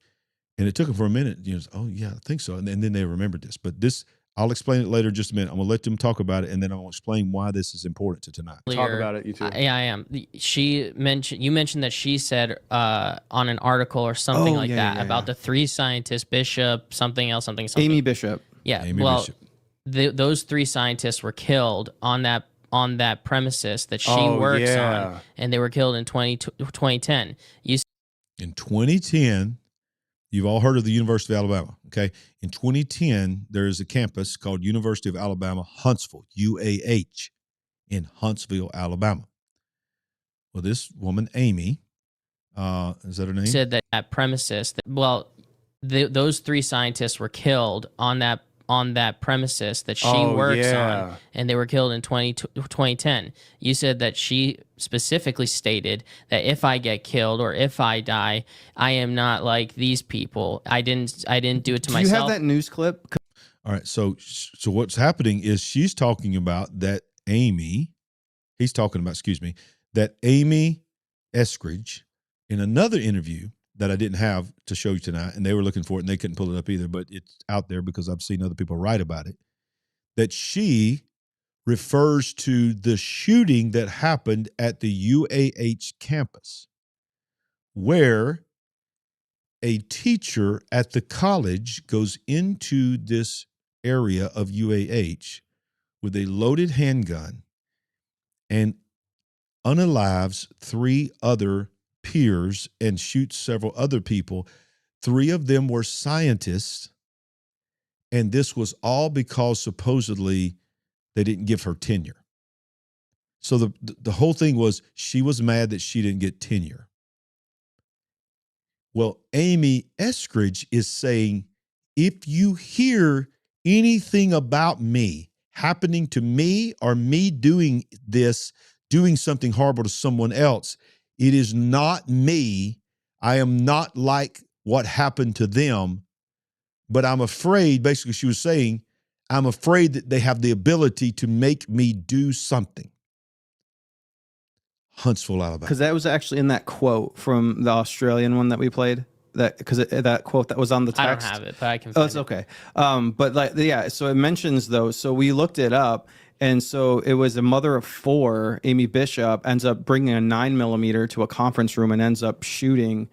and it took them for a minute. You know, oh yeah, I think so, and then they remembered this. But this, I'll explain it later in just a minute. I'm going to let them talk about it, and then I'll explain why this is important to tonight. Talk about it, you two. Yeah, I am. You mentioned that she said on an article or something about the 3 scientists, Bishop, something else, something. Amy Bishop. Yeah, Amy Bishop. Those 3 scientists were killed on that premises that she works on, and they were killed in 2010. In 2010, you've all heard of the University of Alabama, okay? In 2010, there is a campus called University of Alabama, Huntsville, UAH, in Huntsville, Alabama. Well, this woman, Amy, is that her name? Said that premises, those 3 scientists were killed on that premises that she works on, and they were killed in 2010. You said that she specifically stated that if I get killed or if I die, I am not like these people. I didn't do it to myself. Do you have that news clip? All right, so what's happening is she's talking about that Amy Eskridge in another interview that I didn't have to show you tonight, and they were looking for it, and they couldn't pull it up either, but it's out there because I've seen other people write about it, that she refers to the shooting that happened at the UAH campus, where a teacher at the college goes into this area of UAH with a loaded handgun and unalives 3 other peers and shoots several other people. 3 of them were scientists, and this was all because supposedly they didn't give her tenure. So the whole thing was she was mad that she didn't get tenure. Well, Amy Eskridge is saying, if you hear anything about me happening to me or me doing this, doing something horrible to someone else, it is not me. I am not like what happened to them, but I'm afraid, basically she was saying, I'm afraid that they have the ability to make me do something. Huntsville, Alabama. Because that was actually in that quote from the Australian one that we played. That quote that was on the text. I don't have it, but I can. Oh, it's okay. But like, yeah. So it mentions those. So we looked it up, and so it was a mother of 4, Amy Bishop, ends up bringing a 9mm to a conference room and ends up shooting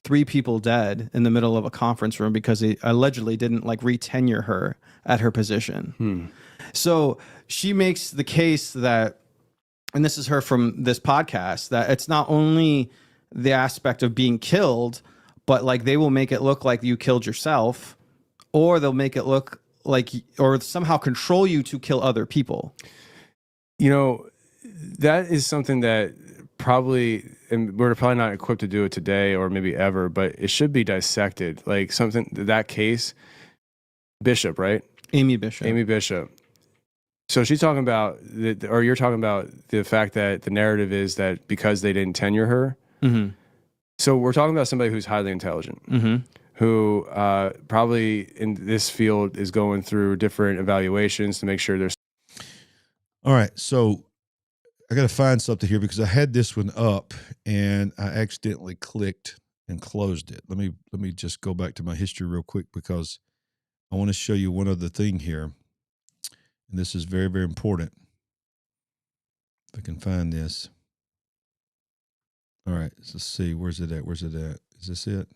3 people dead in the middle of a conference room because he allegedly didn't like retenure her at her position. So she makes the case that, and this is her from this podcast, that it's not only the aspect of being killed, but like they will make it look like you killed yourself, or they'll make it look like, or somehow control you to kill other people. You know, that is something that probably, and we're probably not equipped to do it today or maybe ever, but it should be dissected. Like something, that case, Bishop, right? Amy Bishop. So she's talking about, or you're talking about the fact that the narrative is that because they didn't tenure her. Mm-hmm. So we're talking about somebody who's highly intelligent, who probably in this field is going through different evaluations to make sure there's. All right. So I got to find something here because I had this one up and I accidentally clicked and closed it. Let me just go back to my history real quick because I want to show you one other thing here. And this is very, very important. If I can find this. All right, so let's see. Where's it at? Is this it?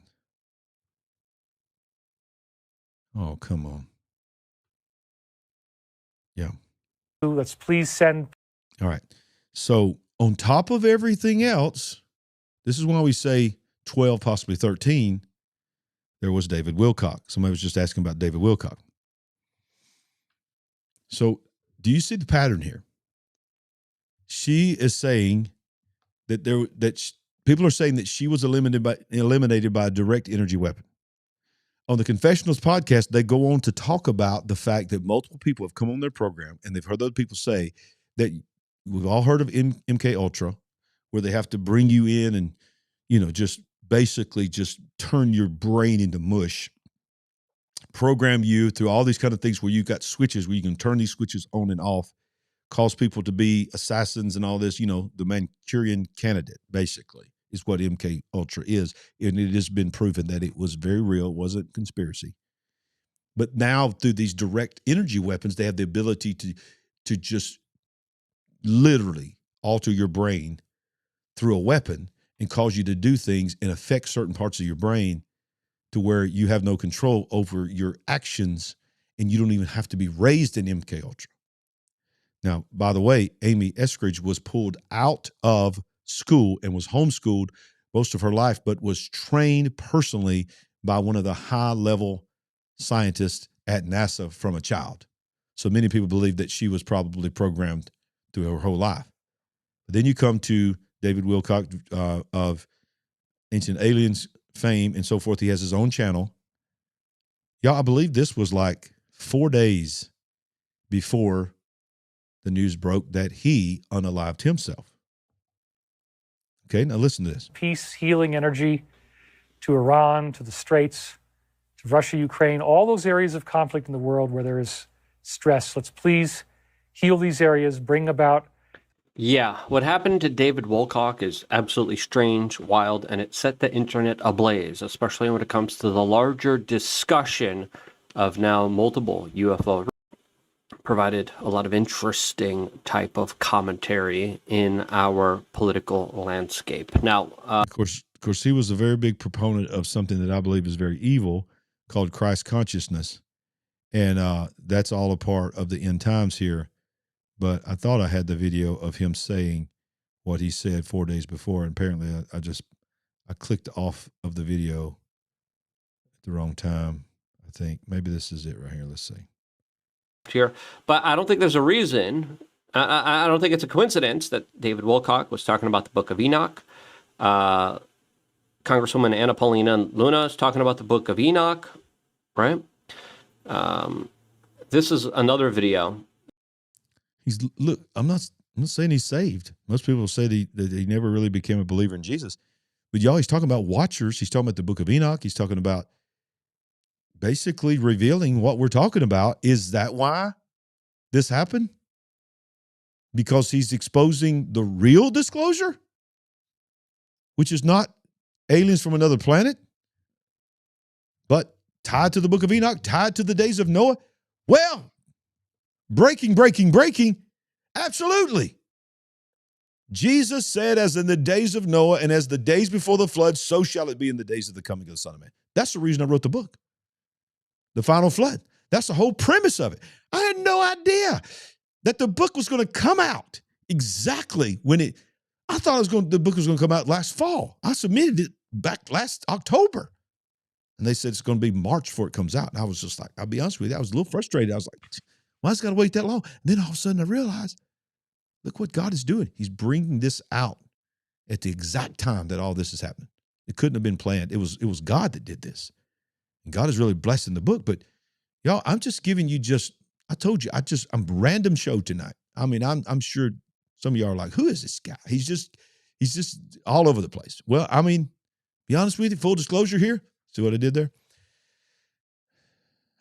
Oh, come on. Yeah. Let's please send. All right. So on top of everything else, this is why we say 12, possibly 13, there was David Wilcock. Somebody was just asking about David Wilcock. So do you see the pattern here? She is saying that people are saying that she was eliminated by a direct energy weapon. On the Confessionals podcast, they go on to talk about the fact that multiple people have come on their program and they've heard other people say that we've all heard of MK Ultra, where they have to bring you in and, just basically just turn your brain into mush, program you through all these kind of things where you've got switches where you can turn these switches on and off, cause people to be assassins and all this, the Manchurian candidate, basically, is what MK Ultra is. And it has been proven that it was very real, it wasn't conspiracy. But now through these direct energy weapons, they have the ability to just literally alter your brain through a weapon and cause you to do things and affect certain parts of your brain to where you have no control over your actions and you don't even have to be raised in MK Ultra. Now, by the way, Amy Eskridge was pulled out of school and was homeschooled most of her life, but was trained personally by one of the high-level scientists at NASA from a child. So many people believe that she was probably programmed through her whole life. But then you come to David Wilcock of Ancient Aliens fame and so forth. He has his own channel. Y'all, I believe this was like 4 days before the news broke that he unalived himself. Okay, now listen to this. Peace, healing energy to Iran, to the Straits, to Russia, Ukraine, all those areas of conflict in the world where there is stress. Let's please heal these areas, bring about. Yeah, what happened to David Wilcock is absolutely strange, wild, and it set the internet ablaze, especially when it comes to the larger discussion of now multiple UFO. Provided a lot of interesting type of commentary in our political landscape. Now, of course, he was a very big proponent of something that I believe is very evil called Christ consciousness. And that's all a part of the end times here. But I thought I had the video of him saying what he said 4 days before. And apparently I clicked off of the video at the wrong time. I think maybe this is it right here. Let's see. Here, but I don't think there's a reason. I don't think it's a coincidence that David Wilcock was talking about the Book of Enoch. Congresswoman Anna Paulina Luna is talking about the Book of Enoch, right? This is another video. Look, I'm not saying he's saved. Most people say that he never really became a believer in Jesus. But y'all, he's talking about watchers. He's talking about the Book of Enoch. He's talking about basically revealing what we're talking about. Is that why this happened? Because he's exposing the real disclosure, which is not aliens from another planet, but tied to the Book of Enoch, tied to the days of Noah. Well, breaking. Absolutely. Jesus said, as in the days of Noah and as the days before the flood, so shall it be in the days of the coming of the Son of Man. That's the reason I wrote the book, The Final Flood. That's the whole premise of it. I had no idea that the book was going to come out exactly when I thought the book was going to come out last fall. I submitted it back last October. And they said it's going to be March before it comes out. And I was just like, I'll be honest with you, I was a little frustrated. I was like, why has it got to wait that long? And then all of a sudden I realized, look what God is doing. He's bringing this out at the exact time that all this is happening. It couldn't have been planned. It was God that did this. And God is really blessing the book. But y'all, I'm just giving you I told you, I'm random show tonight. I mean, I'm sure some of y'all are like, who is this guy? He's just all over the place. Well, I mean, be honest with you, full disclosure here. See what I did there?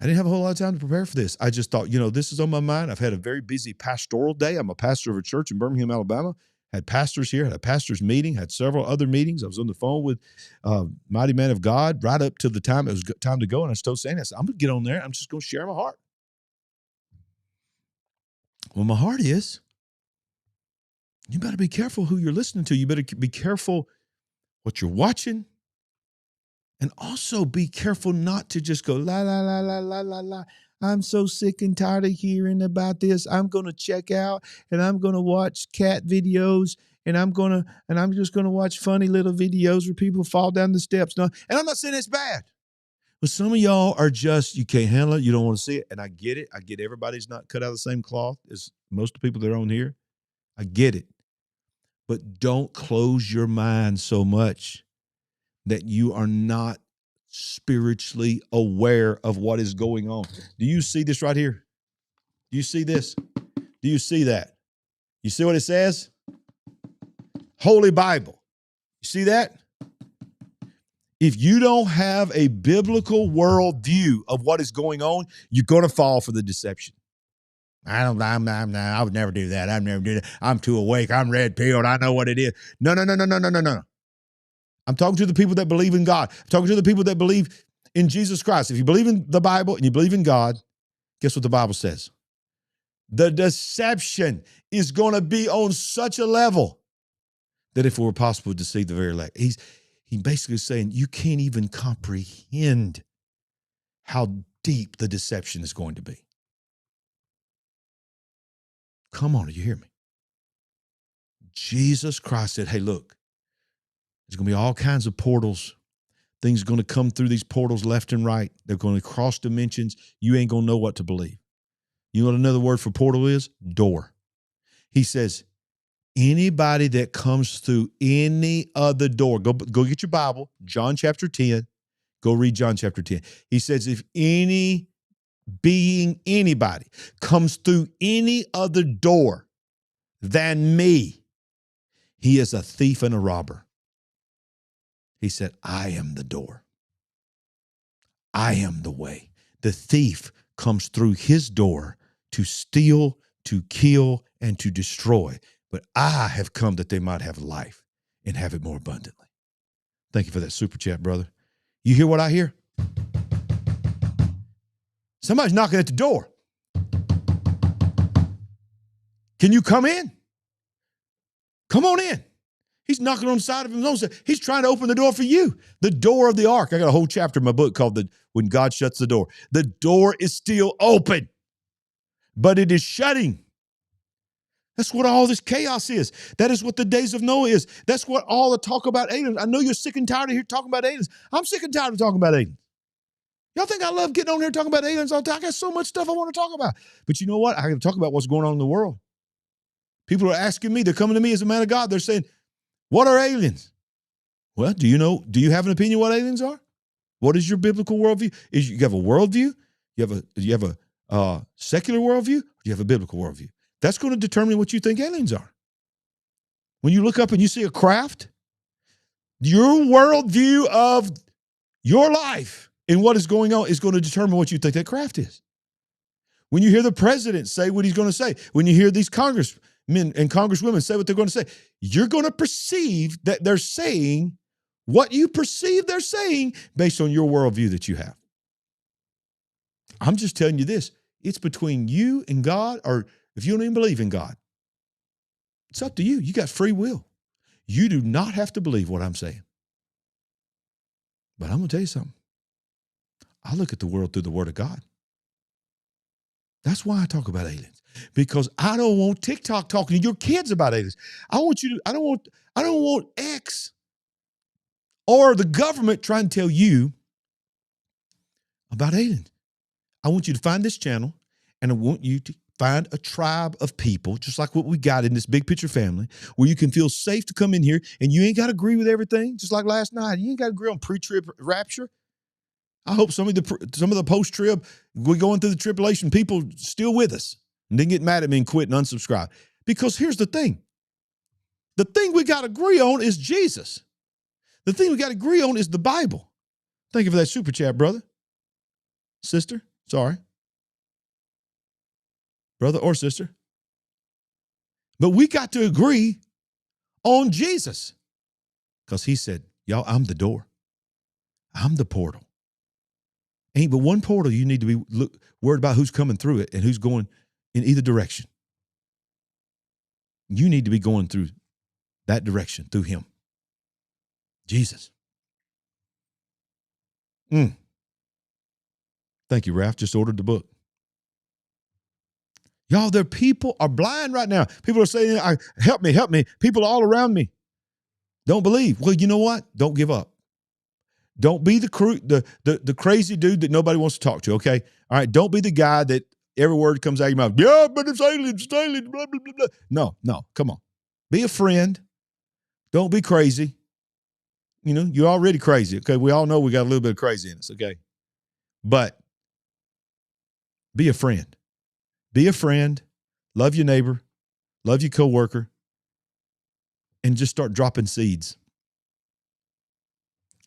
I didn't have a whole lot of time to prepare for this. I just thought, this is on my mind. I've had a very busy pastoral day. I'm a pastor of a church in Birmingham, Alabama. Had pastors here, had a pastor's meeting, had several other meetings. I was on the phone with Mighty Man of God right up to the time it was time to go. And I told Sandy, I said, I'm going to get on there. I'm just going to share my heart. Well, my heart is, you better be careful who you're listening to. You better be careful what you're watching. And also be careful not to just go, la, la, la, la, la, la, la. I'm so sick and tired of hearing about this. I'm going to check out and I'm going to watch cat videos and I'm just going to watch funny little videos where people fall down the steps. No, and I'm not saying it's bad. But some of y'all are just, you can't handle it. You don't want to see it. And I get it. I get everybody's not cut out of the same cloth as most of the people that are on here. I get it. But don't close your mind so much that you are not spiritually aware of what is going on. Do you see this right here? Do you see this? Do you see that? You see what it says? Holy Bible. You see that? If you don't have a biblical worldview of what is going on, you're going to fall for the deception. I would never do that. I'd never do that. I'm too awake. I'm red-pilled. I know what it is. No. I'm talking to the people that believe in God. I'm talking to the people that believe in Jesus Christ. If you believe in the Bible and you believe in God, guess what the Bible says? The deception is going to be on such a level that if it were possible to deceive the very elect. He's basically saying you can't even comprehend how deep the deception is going to be. Come on, do you hear me? Jesus Christ said, hey, look, there's going to be all kinds of portals. Things are going to come through these portals left and right. They're going to cross dimensions. You ain't going to know what to believe. You know what another word for portal is? Door. He says, anybody that comes through any other door, go get your Bible, John chapter 10, go read John chapter 10. He says, if anybody comes through any other door than me, he is a thief and a robber. He said, I am the door. I am the way. The thief comes through his door to steal, to kill, and to destroy. But I have come that they might have life and have it more abundantly. Thank you for that super chat, brother. You hear what I hear? Somebody's knocking at the door. Can you come in? Come on in. He's knocking on the side of his own side. He's trying to open the door for you. The door of the ark. I got a whole chapter in my book called When God Shuts the Door. The door is still open, but it is shutting. That's what all this chaos is. That is what the days of Noah is. That's what all the talk about aliens. I know you're sick and tired of here talking about aliens. I'm sick and tired of talking about aliens. Y'all think I love getting on here talking about aliens all the time? I got so much stuff I want to talk about. But you know what? I got to talk about what's going on in the world. People are asking me, they're coming to me as a man of God. They're saying, what are aliens? Well, do you have an opinion what aliens are? What is your biblical worldview? You have a worldview? You have a secular worldview? Or do you have a biblical worldview? That's going to determine what you think aliens are. When you look up and you see a craft, your worldview of your life and what is going on is going to determine what you think that craft is. When you hear the president say what he's going to say, when you hear these congressmen and congresswomen say what they're going to say, you're going to perceive that they're saying what you perceive they're saying based on your worldview that you have. I'm just telling you this. It's between you and God, or if you don't even believe in God, it's up to you. You got free will. You do not have to believe what I'm saying. But I'm going to tell you something. I look at the world through the Word of God. That's why I talk about aliens, because I don't want TikTok talking to your kids about aliens. I don't want X or the government trying to tell you about aliens. I want you to find this channel, and I want you to find a tribe of people, just like what we got in this big picture family, where you can feel safe to come in here, and you ain't got to agree with everything, just like last night. You ain't got to agree on pre-trib rapture. I hope some of the post-trib, we're going through the tribulation, people still with us and didn't get mad at me and quit and unsubscribe. Because here's the thing. The thing we got to agree on is Jesus. The thing we got to agree on is the Bible. Thank you for that super chat, brother. Sister, sorry. Brother or sister. But we got to agree on Jesus. Because he said, y'all, I'm the door. I'm the portal. Ain't but one portal. You need to be worried about who's coming through it and who's going in either direction. You need to be going through that direction, through him. Jesus. Thank you, Ralph. Just ordered the book. Y'all, there people are blind right now. People are saying, help me. People all around me don't believe. Well, you know what? Don't give up. Don't be the crazy dude that nobody wants to talk to, okay? All right, don't be the guy that every word comes out of your mouth. Yeah, but it's aliens, blah, blah, blah, blah. No, come on. Be a friend. Don't be crazy. You know, you're already crazy, okay? We all know we got a little bit of crazy in us, okay? But be a friend. Be a friend. Love your neighbor. Love your coworker. And just start dropping seeds.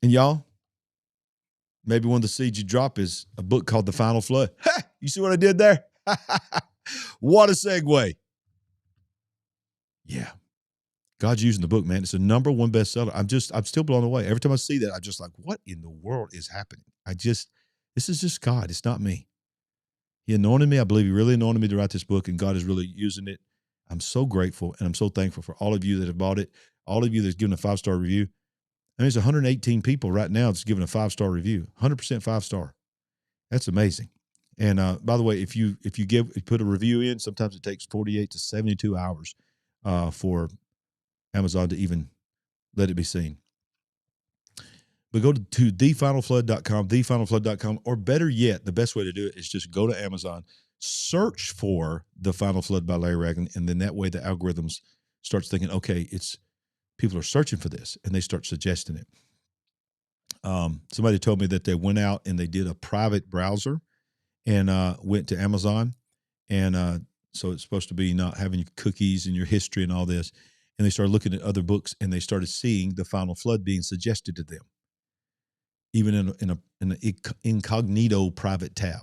And y'all, maybe one of the seeds you drop is a book called The Final Flood. Ha! You see what I did there? What a segue. Yeah. God's using the book, man. It's the #1 bestseller. I'm still blown away. Every time I see that, I'm just like, what in the world is happening? This is just God. It's not me. He anointed me. I believe he really anointed me to write this book, and God is really using it. I'm so grateful, and I'm so thankful for all of you that have bought it, all of you that's given a 5-star review. And there's 118 people right now that's giving a 5-star review, 100% 5-star. That's amazing. And by the way, if you put a review in, sometimes it takes 48 to 72 hours for Amazon to even let it be seen. But go to thefinalflood.com, thefinalflood.com, or better yet, the best way to do it is just go to Amazon, search for The Final Flood by Larry Ragland, and then that way the algorithms starts thinking, okay, people are searching for this, and they start suggesting it. Somebody told me that they went out and they did a private browser and went to Amazon, and so it's supposed to be not having your cookies and your history and all this, and they started looking at other books, and they started seeing The Final Flood being suggested to them, even in an incognito private tab.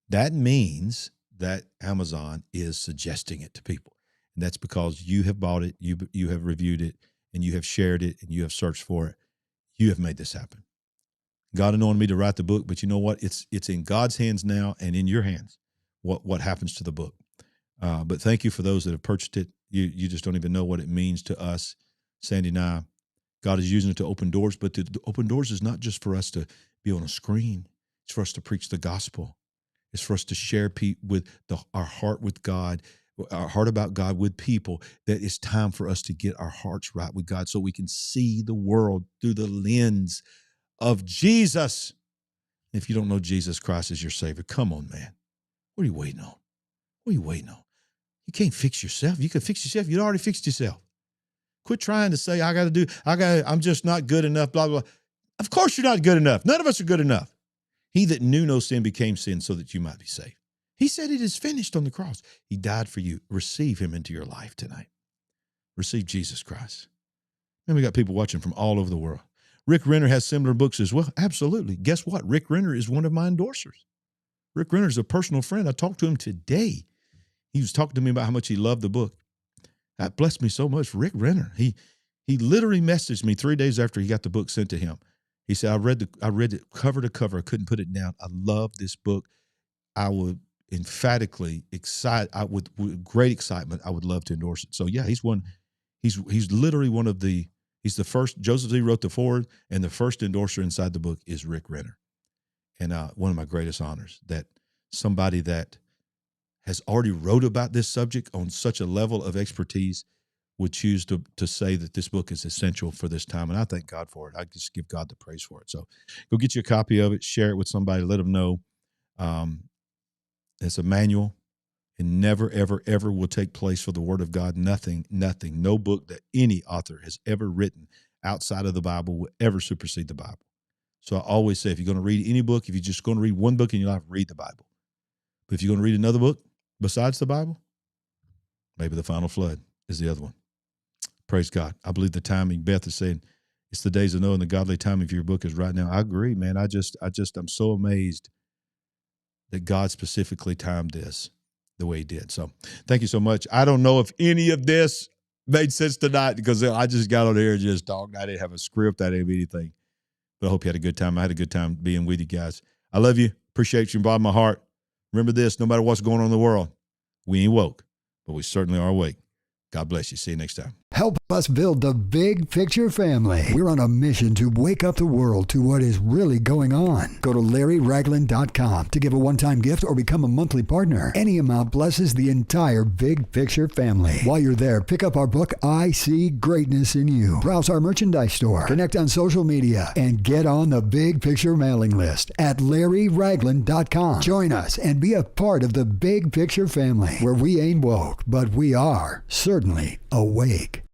That means that Amazon is suggesting it to people. And that's because you have bought it, you have reviewed it, and you have shared it, and you have searched for it. You have made this happen. God anointed me to write the book, but you know what? It's in God's hands now and in your hands what happens to the book. But thank you for those that have purchased it. You just don't even know what it means to us, Sandy and I. God is using it to open doors, but the open doors is not just for us to be on a screen. It's for us to preach the gospel. It's for us to share with our heart with God, our heart about God with people, that it's time for us to get our hearts right with God so we can see the world through the lens of Jesus. If you don't know Jesus Christ as your Savior, come on, man. What are you waiting on? What are you waiting on? You can't fix yourself. You can fix yourself. You'd already fixed yourself. Quit trying to say, I'm just not good enough, blah, blah, blah. Of course you're not good enough. None of us are good enough. He that knew no sin became sin so that you might be saved. He said it is finished on the cross. He died for you. Receive him into your life tonight. Receive Jesus Christ. And we got people watching from all over the world. Rick Renner has similar books as well. Absolutely. Guess what? Rick Renner is one of my endorsers. Rick Renner is a personal friend. I talked to him today. He was talking to me about how much he loved the book. That blessed me so much. Rick Renner, he literally messaged me 3 days after he got the book sent to him. He said, I read it cover to cover. I couldn't put it down. I love this book. I would emphatically with great excitement, I would love to endorse it. So yeah, he's literally one of the, he's the first. Joseph Z wrote the foreword, and the first endorser inside the book is Rick Renner. And one of my greatest honors that somebody that has already wrote about this subject on such a level of expertise would choose to say that this book is essential for this time. And I thank God for it. I just give God the praise for it. So go get you a copy of it, share it with somebody, let them know. It's a manual. It never, ever, ever will take place for the Word of God. Nothing, no book that any author has ever written outside of the Bible will ever supersede the Bible. So I always say, if you're going to read any book, if you're just going to read one book in your life, read the Bible. But if you're going to read another book besides the Bible, maybe The Final Flood is the other one. Praise God. I believe the timing, Beth is saying, it's the days of Noah, and the godly timing of your book is right now. I agree, man. I'm so amazed that God specifically timed this the way he did. So thank you so much. I don't know if any of this made sense tonight because I just got on here and just talked. I didn't have a script. I didn't have anything. But I hope you had a good time. I had a good time being with you guys. I love you. Appreciate you in the bottom of my heart. Remember this, no matter what's going on in the world, we ain't woke, but we certainly are awake. God bless you. See you next time. Help us build the Big Picture family. We're on a mission to wake up the world to what is really going on. Go to LarryRagland.com to give a one-time gift or become a monthly partner. Any amount blesses the entire Big Picture family. While you're there, pick up our book, I See Greatness in You. Browse our merchandise store, connect on social media, and get on the Big Picture mailing list at LarryRagland.com. Join us and be a part of the Big Picture family, where we ain't woke, but we are certainly awake.